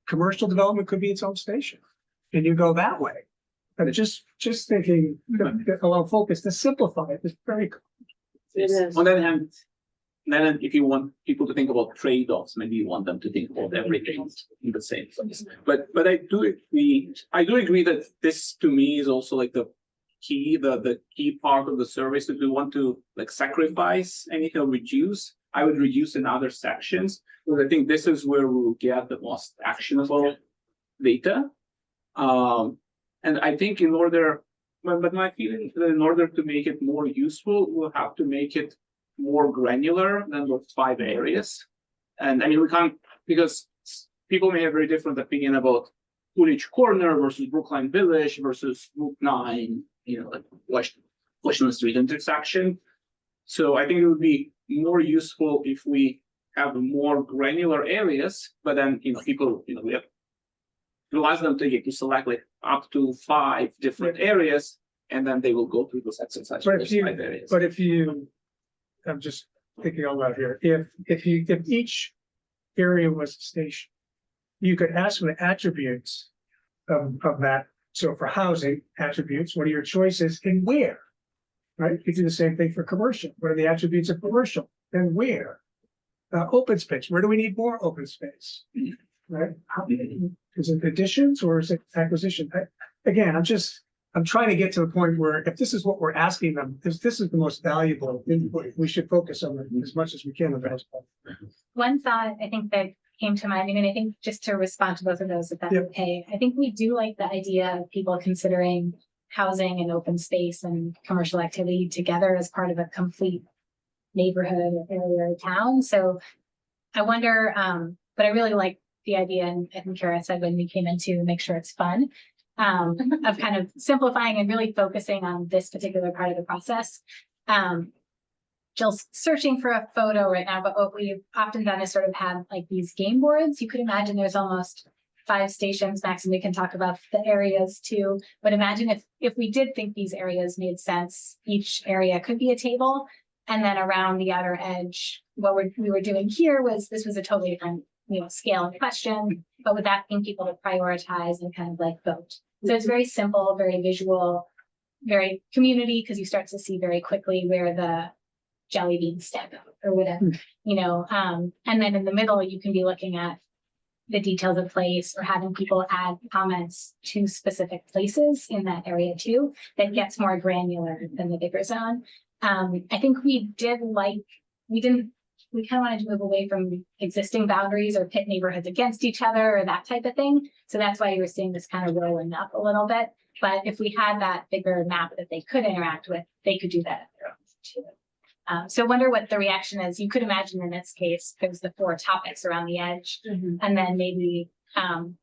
Commercial development could be its own station, and you go that way. But just thinking, allow focus to simplify it is very. It is. On that hand, then if you want people to think about trade-offs, maybe you want them to think about everything in the same place. But I do agree that this to me is also like the key part of the survey. So if we want to like sacrifice anything or reduce, I would reduce in other sections, because I think this is where we will get the most actionable data. And I think but my feeling is that in order to make it more useful, we'll have to make it more granular than those 5 areas. And I mean, we can't, because people may have very different opinion about Coolidge Corner versus Brookline Village versus Route 9, like Washington Street intersection. So I think it would be more useful if we have more granular areas, but then, people, we have to ask them to select like up to 5 different areas, and then they will go through this exercise for those 5 areas. But if you, I'm just thinking out loud here, if each area was a station, you could ask for the attributes of that. So for housing attributes, what are your choices and where? Right? You do the same thing for commercial. What are the attributes of commercial and where? Open space. Where do we need more open space? Right? Is it additions or is it acquisition? Again, I'm trying to get to the point where if this is what we're asking them, if this is the most valuable input, we should focus on it as much as we can. One thought I think that came to mind, I think just to respond to both of those, if that's Yep. okay. I think we do like the idea of people considering housing and open space and commercial activity together as part of a complete neighborhood or area or town. So I wonder, but I really like the idea, and I think Kara said when we came in to make sure it's fun, of kind of simplifying and really focusing on this particular part of the process. Jill's searching for a photo right now, but what we've often done is sort of have like these game boards. You could imagine there's almost 5 stations max, and we can talk about the areas too. But imagine if we did think these areas made sense, each area could be a table, and then around the outer edge, what we were doing here was this was a totally different scale and question, but with asking people to prioritize and kind of like vote. So it's very simple, very visual, very community, because you start to see very quickly where the jelly beans step or whatever, and then in the middle, you can be looking at the details of place or having people add comments to specific places in that area too, that gets more granular than the bigger zone. I think we kind of wanted to move away from existing boundaries or pit neighborhoods against each other or that type of thing. So that's why you were seeing this kind of rolling up a little bit. But if we had that bigger map that they could interact with, they could do that too. So I wonder what the reaction is. You could imagine in this case, there's the 4 topics around the edge, and then maybe,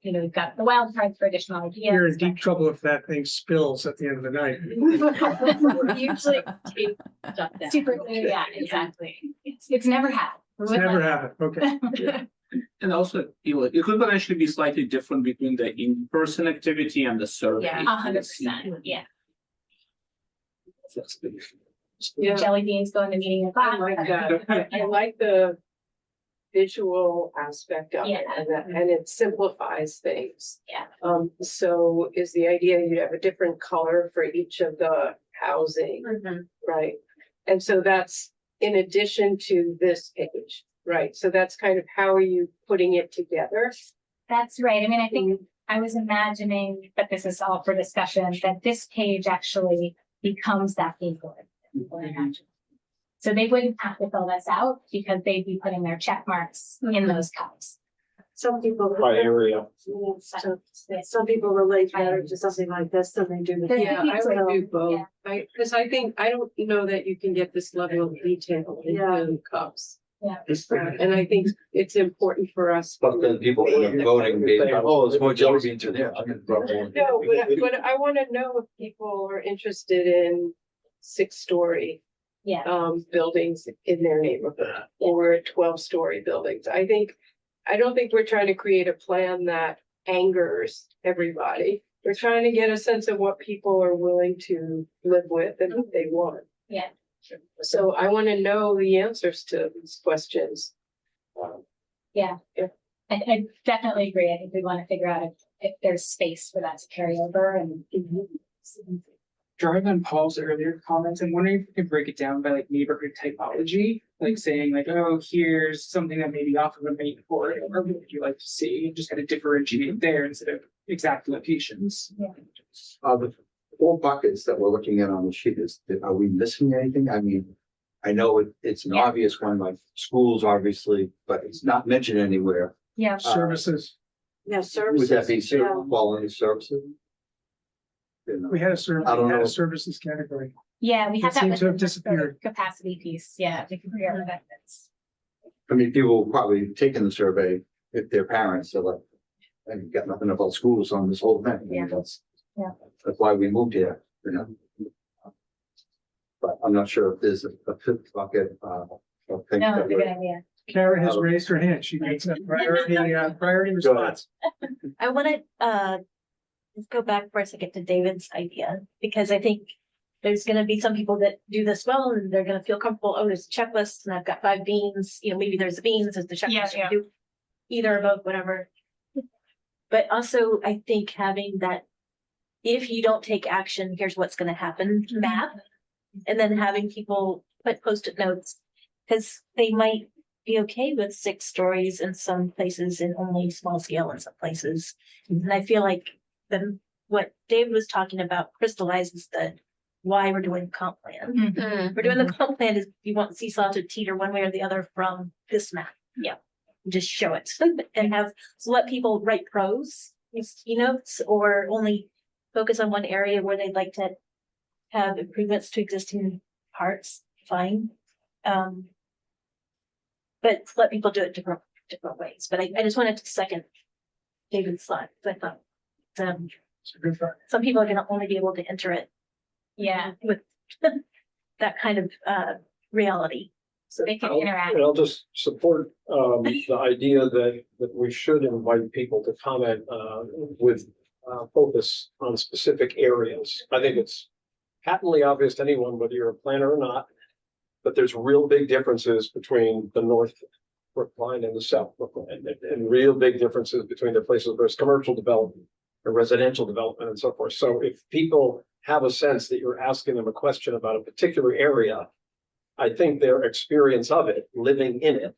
we've got the wild cards for additional ideas. You're in deep trouble if that thing spills at the end of the night. Usually Super clear, yeah, exactly. It's never happened. It's never happened. Okay. And also, it could potentially be slightly different between the in-person activity and the survey. Yeah, 100%. Yeah. That's good. Yeah, Jelly beans go in the meeting of I like that. I like the visual aspect of it, and it simplifies things. Yeah. So is the idea you'd have a different color for each of the housing, right? And so that's in addition to this page, right? So that's kind of how are you putting it together? That's right. I think I was imagining, but this is all for discussion, that this page actually becomes that game board. So they wouldn't have to fill this out because they'd be putting their check marks in those cups. Some people. By area. Some people relate better to something like this than they do. Yeah, I would do both. Yeah. Because I think, I don't know that you can get this level of detail in the cups. And I think it's important for us. But then people end up voting, being, oh, there's more jelly beans in there. No, but I want to know if people are interested in 6-story buildings in their neighborhood or 12-story buildings. I don't think we're trying to create a plan that angers everybody. We're trying to get a sense of what people are willing to live with and what they want. Yeah. So I want to know the answers to these questions. Yeah. I definitely agree. I think we want to figure out if there's space for that to carry over and. Drawing on Paul's earlier comments, I'm wondering if we could break it down by like neighborhood typology, like saying like, oh, here's something that maybe off of a main corridor, or what would you like to see? And just kind of differentiate there instead of exact locations. The 4 buckets that we're looking at on the sheet are we missing anything? I mean, I know it's an obvious one, like schools, obviously, but it's not mentioned anywhere. Yeah. Services. Yeah, services. Would that be fall under services? You know, We had a I don't know. services category. Yeah, we have It that seems with to have the disappeared. capacity piece. Yeah, we can figure out what that is. I mean, people will probably taken the survey if their parents are like, and you've got nothing about schools on this whole thing. I mean, Yeah. That's why we moved here, you know? But I'm not sure if there's a 5th bucket, of things No, that it's a good we're- idea. Karen has raised her hand. She gets a priority response. I want to let's go back for a second to David's idea, because I think there's going to be some people that do this well and they're going to feel comfortable. Oh, there's a checklist and I've got 5 beans. You know, maybe there's the beans, there's the checklist. Yeah. You do either or both, whatever. But also, I think having that, if you don't take action, here's what's going to happen map, and then having people put Post-it notes, because they might be okay with 6 stories in some places and only small scale in some places. And I feel like then what David was talking about crystallizes the why we're doing the comp plan. Mm-hmm. We're doing the comp plan is you want Seesaw to teeter one way or the other from this map. Yeah. Just show it and let people write pros, notes, or only focus on one area where they'd like to have improvements to existing parts. Fine. But let people do it different ways. But I just wanted to second David's thought. I thought some people are going to only be able to enter it. Yeah. With that kind of reality. So they can I'll- interact. And I'll just support the idea that we should invite people to comment with focus on specific areas. I think it's patently obvious to anyone, whether you're a planner or not, but there's real big differences between the North Brookline and the South Brookline, and real big differences between the places where there's commercial development or residential development and so forth. So if people have a sense that you're asking them a question about a particular area, I think their experience of it, living in it,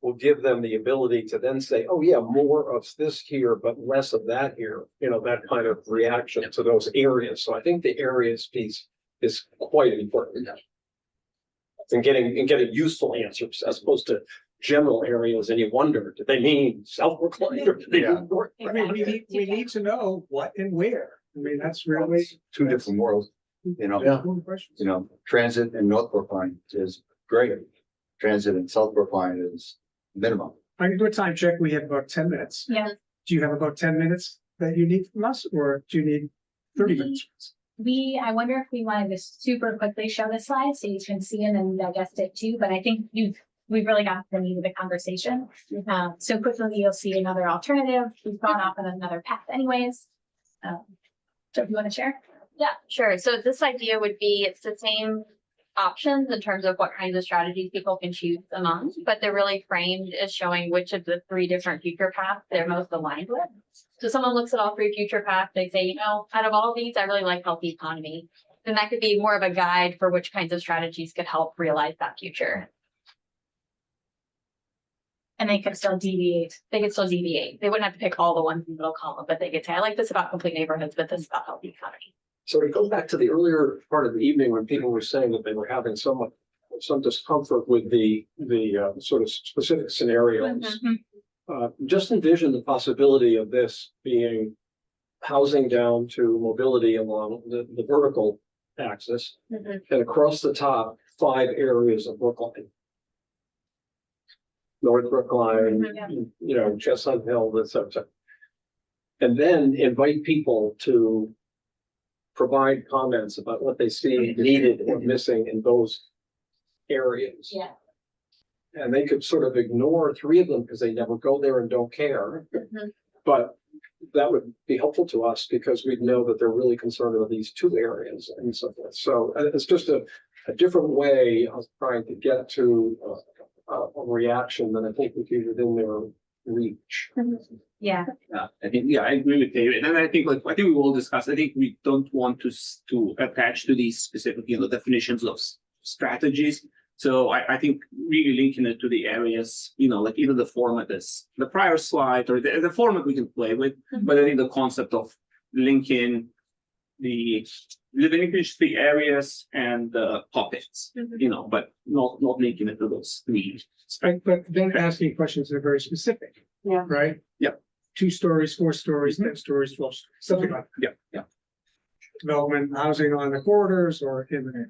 will give them the ability to then say, oh yeah, more of this here, but less of that here, you know, that kind of reaction to those areas. So I think the areas piece is quite important. And getting useful answers as opposed to general areas, and you wonder, did they mean South Brookline or did they mean North? I mean, we need to know what and where. I mean, that's really. 2 different worlds, you know? You know, transit in North Brookline is great. Transit in South Brookline is minimum. I can do a time check. We have about 10 minutes. Yeah. Do you have about 10 minutes that you need from us, or do you need 30 minutes? I wonder if we wanted to super quickly show this slide so you can see it and digest it too, but I think we've really got the meat of the conversation. So quickly you'll see another alternative. We've gone off on another path anyways. So if you want to share? Yeah, sure. So this idea would be, it's the same options in terms of what kinds of strategies people can choose among, but they're really framed as showing which of the 3 different future paths they're most aligned with. So someone looks at all 3 future paths, they say, you know, out of all of these, I really like healthy economy. Then that could be more of a guide for which kinds of strategies could help realize that future. And they could still deviate. They could still deviate. They wouldn't have to pick all the ones in the middle column, but they could say, I like this about complete neighborhoods, but this is about healthy economy. So to go back to the earlier part of the evening when people were saying that they were having some discomfort with the sort of specific scenarios. Just envision the possibility of this being housing down to mobility along the vertical axis and across the top 5 areas of Brookline. North Brookline, you know, Chestnut Hill, this sort of. And then invite people to provide comments about what they see needed or missing in those areas. Yeah. And they could sort of ignore three of them because they never go there and don't care. But that would be helpful to us because we'd know that they're really concerned about these two areas and so forth. So it's just a different way of trying to get to a reaction that I think would be within their reach. Yeah. I think, yeah, I agree with David. And I think, like, I think we all discussed, I think we don't want to attach to these specific, definitions of strategies. So I think really linking it to the areas, like either the format is the prior slide or the format we can play with, but I think the concept of linking the areas and the topics, but not linking it to those three. Right, but then asking questions that are very specific. Yeah. Right? Yep. 2 stories, 4 stories, 10 stories, 12 stories, something like that. Yeah. Development, housing on the corridors or in the.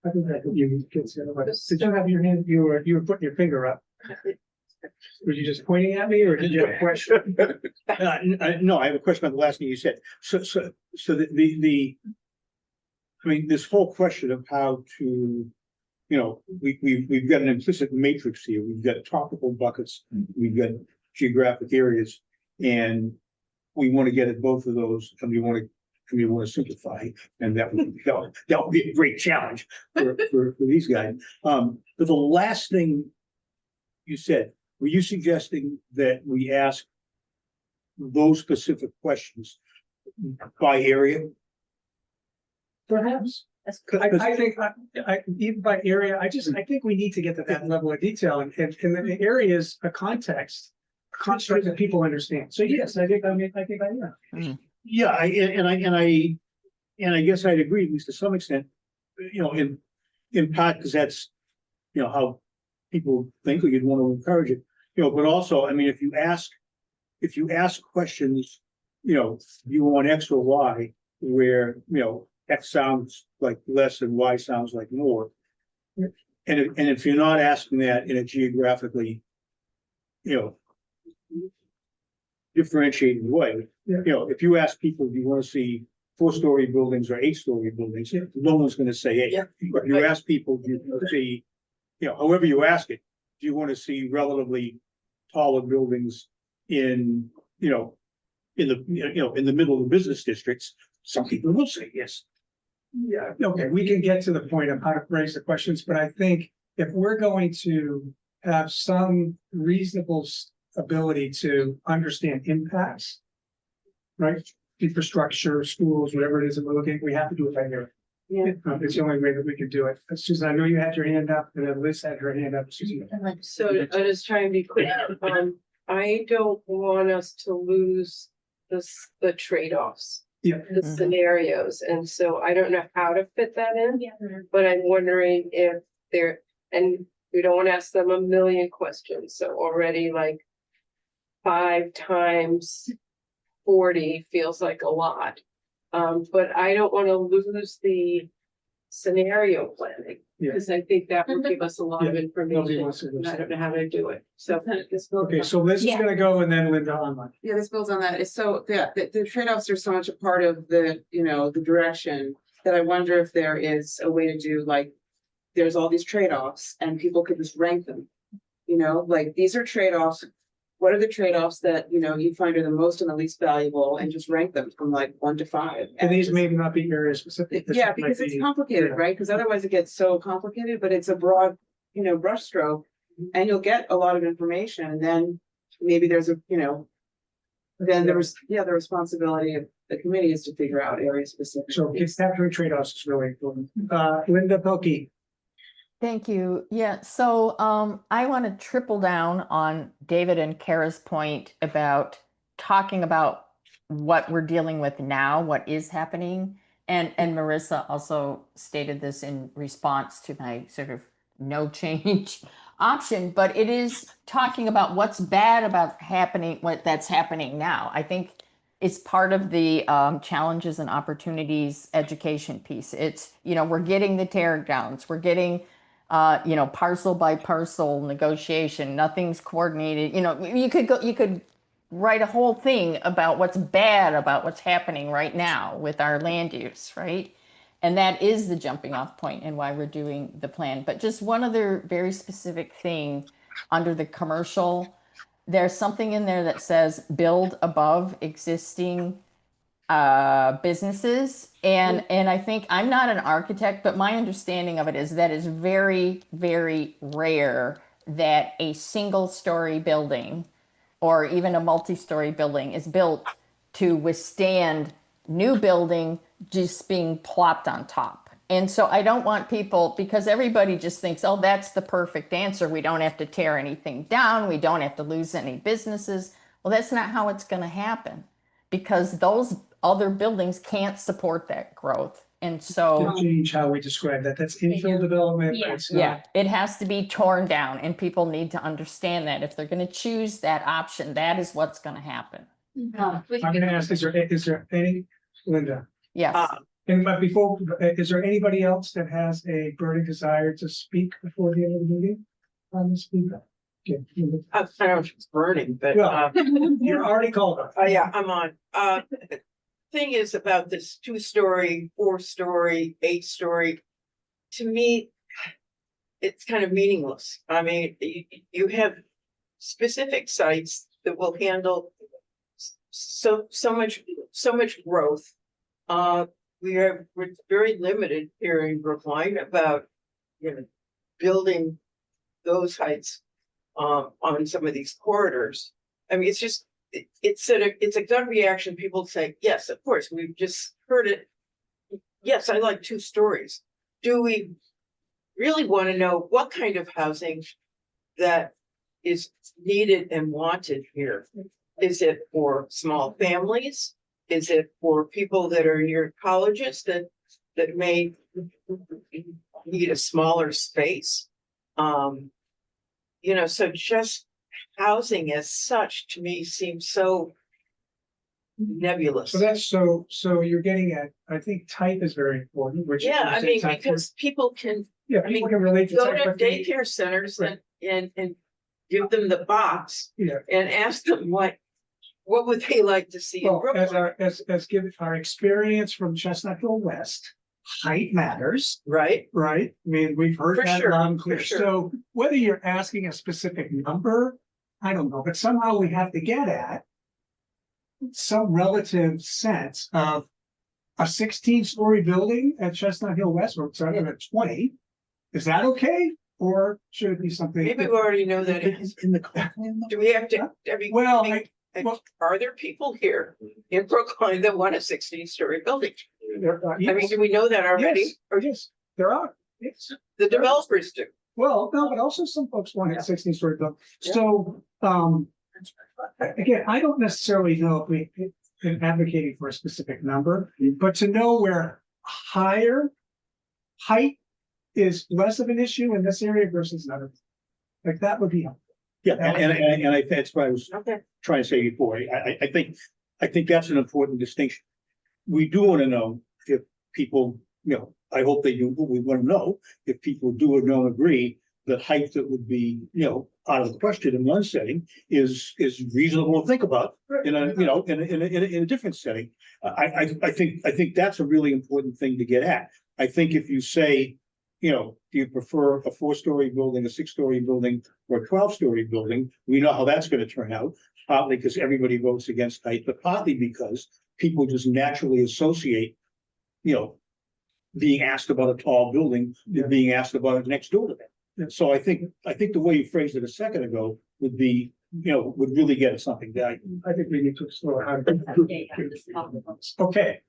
I think that you consider, but did you have your hand, you were putting your finger up? Were you just pointing at me or did you have a question? No, I have a question about the last thing you said. So I mean, this whole question of how to, we've got an implicit matrix here. We've got topical buckets, we've got geographic areas, and we want to get at both of those, and we want to simplify, and that would be a great challenge for these guys. But the last thing you said, were you suggesting that we ask those specific questions by area? Perhaps. I think, even by area, I think we need to get to that level of detail and the area is a context, a construct that people understand. So yes, I think I am. Yeah, I guess I'd agree, at least to some extent, in part, because that's, how people think, or you'd want to encourage it, but also, I mean, if you ask questions, you want X or Y, where, X sounds like less and Y sounds like more. And if you're not asking that in a geographically, differentiated way, if you ask people, do you want to see 4-story buildings or 8-story buildings, no one's going to say 8. But if you ask people, do you want to see, however you ask it, do you want to see relatively taller buildings in the middle of the business districts? Some people will say yes. Yeah, okay, we can get to the point of how to phrase the questions, but I think if we're going to have some reasonable ability to understand impacts, right? Infrastructure, schools, whatever it is that we're looking, we have to do it right here. Yeah. It's the only way that we can do it. Susan, I know you had your hand up, and then Liz had her hand up. Susan. So I just try and be clear. I don't want us to lose the trade-offs. Yeah. The scenarios, and so I don't know how to fit that in, but I'm wondering if and we don't want to ask them a million questions, so already like 5 times 40 feels like a lot. But I don't want to lose the scenario planning, because I think that would give us a lot of information, and I don't know how to do it, so. Okay, so Liz is gonna go and then Linda online. Yeah, this builds on that. It's so, the trade-offs are so much a part of the, the direction that I wonder if there is a way to do, like, there's all these trade-offs and people could just rank them. Like, these are trade-offs. What are the trade-offs that, you find are the most and the least valuable, and just rank them from like 1 to 5. And these may not be area specific. Yeah, because it's complicated, right? Because otherwise it gets so complicated, but it's a broad, brushstroke, and you'll get a lot of information, and then maybe there's then there was, the responsibility of the committee is to figure out area specific. So capturing trade-offs is really important. Linda Pelkey. Thank you. Yeah, so I want to triple down on David and Kara's point about talking about what we're dealing with now, what is happening. And Marissa also stated this in response to my sort of no change option, but it is talking about what's bad about what that's happening now. I think it's part of the challenges and opportunities education piece. It's, we're getting the tear downs, we're getting parcel by parcel negotiation, nothing's coordinated, you could write a whole thing about what's bad about what's happening right now with our land use, right? And that is the jumping off point and why we're doing the plan. But just one other very specific thing under the commercial, there's something in there that says build above existing businesses. And I think, I'm not an architect, but my understanding of it is that it's very, very rare that a single story building or even a multi-story building is built to withstand new building just being plopped on top. And so I don't want people, because everybody just thinks, oh, that's the perfect answer. We don't have to tear anything down. We don't have to lose any businesses. Well, that's not how it's going to happen, because those other buildings can't support that growth. And so To change how we describe that, that's infill development, but it's yeah, not. it has to be torn down, and people need to understand that if they're going to choose that option, that is what's going to happen. I'm gonna ask, is there any, Linda? Yes. And but before, is there anybody else that has a burning desire to speak before the end of the meeting? On this feedback? Okay. I don't know if it's burning, but, Well, you're already called on. oh yeah, I'm on. Thing is about this 2-story, 4-story, 8-story, to me, it's kind of meaningless. I mean, you have specific sites that will handle so much growth. We're very limited here in Brookline about, building those heights on some of these corridors. I mean, it's just, it's a gut reaction. People say, yes, of course, we've just heard it. Yes, I like 2 stories. Do we really want to know what kind of housing that is needed and wanted here? Is it for small families? Is it for people that are near colleges that may need a smaller space? So just housing as such to me seems so nebulous. So that's so you're getting at, I think type is very important, which. Yeah, I mean, because people can. Yeah, I mean, people can relate to go type, to but they- daycare centers Right. and give them the box Yeah. and ask them what would they like to see in Well, Brooklyn? as given our experience from Chestnut Hill West, height matters, Right? right? I mean, we've heard For that sure, loud and for clear. sure. So whether you're asking a specific number, I don't know, but somehow we have to get at some relative sense of a 16-story building at Chestnut Hill West, or sorry, at 20. Is that okay? Or should it be something? Maybe we already know that. In the. Do we have to, I mean, Well, are there people here in Brookline that want a 16-story building? I mean, yes. do we know that already? Yes, yes, there are. Yes. The developers do. Well, no, but also some folks want a 16-story building. Yeah. So, again, I don't necessarily know if we've been advocating for a specific number, but to know where height is less of an issue in this area versus another, like that would be helpful. Yeah, and I, that's what I was Okay. trying to say before. I think that's an important distinction. We do want to know if people, I hope they do, but we want to know if people do or don't agree that height that would be, out of the question in one setting is reasonable to think about in a different setting. I think that's a really important thing to get at. I think if you say, do you prefer a 4-story building, a 6-story building, or a 12-story building? We know how that's going to turn out, partly because everybody votes against height, but partly because people just naturally associate, being asked about a tall building with being asked about it next door to them. And so I think the way you phrased it a second ago would be, would really get at something that I think we need to explore how to. Okay,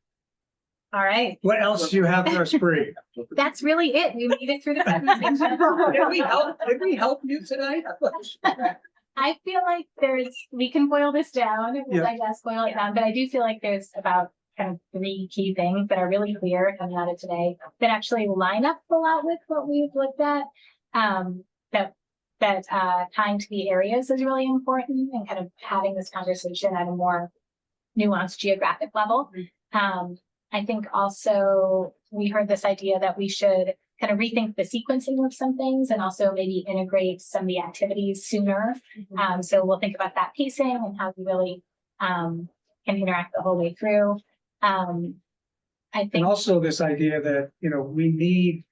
All right, what else do you have for us, Bree? that's really it. We made it through the presentation. Did we help you tonight? I feel like we can boil this down, Yeah. I guess, boil it down, but I do feel like there's about kind of 3 key things that are really clear coming out of today that actually line up a lot with what we've looked at. Tying to the areas is really important, and kind of having this conversation at a more nuanced geographic level. I think also we heard this idea that we should kind of rethink the sequencing of some things and also maybe integrate some of the activities sooner. So we'll think about that pacing and how we really can interact the whole way through. I And think, also this idea that, we need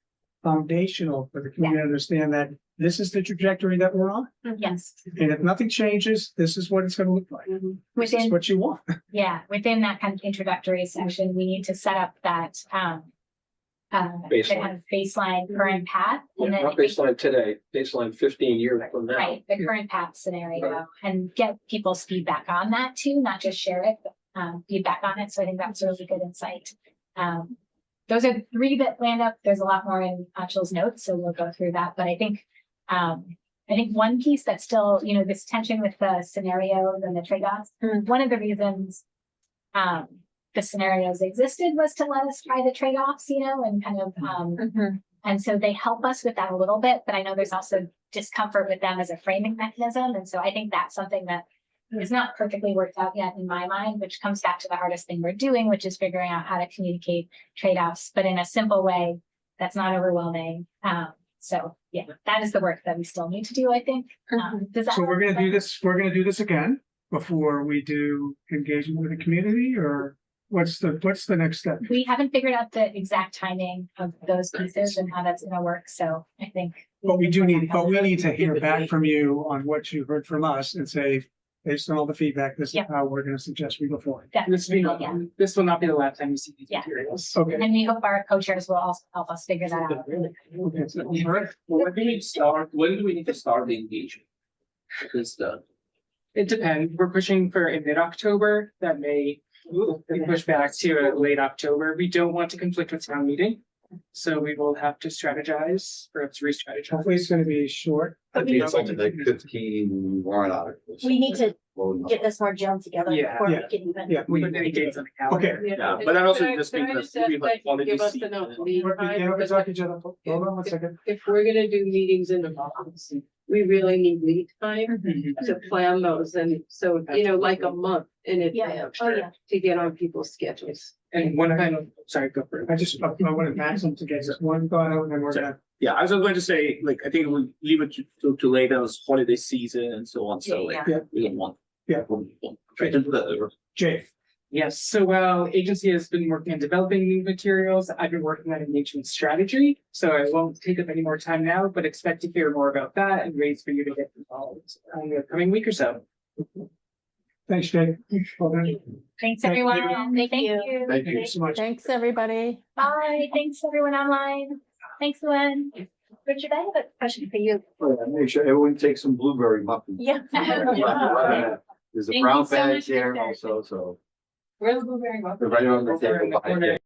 foundational for the community to understand that this is the trajectory that we're on. yes, And if nothing changes, this is what it's gonna look like. This is within, what you want. yeah, within that kind of introductory section, we need to set up that Baseline. kind of baseline current path. And then Not I think- baseline today, baseline 15 years from now. Right, the current path scenario and get people's feedback on that too, not just share it, but feedback on it. So I think that's a really good insight. Those are the three that land up. There's a lot more in Anshul's notes, so we'll go through that. But I think one piece that's still, this tension with the scenarios and the trade-offs. One of the reasons the scenarios existed was to let us try the trade-offs, and kind of and so they help us with that a little bit, but I know there's also discomfort with them as a framing mechanism. And so I think that's something that is not perfectly worked out yet in my mind, which comes back to the hardest thing we're doing, which is figuring out how to communicate trade-offs, but in a simple way that's not overwhelming. So yeah, that is the work that we still need to do, I think. Does that So we're help? gonna do this again before we do engagement with the community, or what's the next step? We haven't figured out the exact timing of those pieces and how that's gonna work, so I think. But we need to hear back from you on what you heard from us and say, based on all the feedback, this is Yep. how we're gonna suggest we go forward. This will not be the last time you see these Yeah. materials. Okay. And we hope our co-chairs will also help us figure that out. Okay, so- When do we start, when do we need to start the engagement? Because It depends. We're pushing for a mid-October. That may be pushed back to a late October. We don't want to conflict with town meeting. So we will have to strategize, perhaps re-strategize. Hopefully it's gonna be short. I think it's only like 15 warrant articles. We need to Low enough. get this more jammed together Yeah. before Yeah. we can even. Yeah. We put any dates on the calendar. Okay. Yeah, but that also Can I- just can I means just that ask, we have like, quality give us seat. enough lead We're time? gonna talk to each other. Hold on one second. If we're gonna do meetings in the months, we really need lead time to plan those, and so, like a month in advance. Oh, yeah. To get on people's schedules. And one final, sorry, go for it. I wanted Maxim to get just one thought out and then we're gonna. Yeah, I was just going to say, I think we'll leave it to later as holiday season and so on, so Yeah. we don't want. Yeah. Try to do that. Jay. Yes, so while agency has been working on developing new materials, I've been working on engagement strategy. So I won't take up any more time now, but expect to hear more about that and ways for you to get involved in the coming week or so. Thanks, Jay. Well done. Thanks, Thank you. everyone. Thank you. Thank you. So much. Thanks, everybody. Bye. Thanks, everyone online. Thanks, Lynn. Richard, I have a question for you. Make sure everyone takes some blueberry muffins. Yeah. There's a Thank brown you so bag much, there Victor. also, so. Where's the blueberry muffin? Right on the table behind you.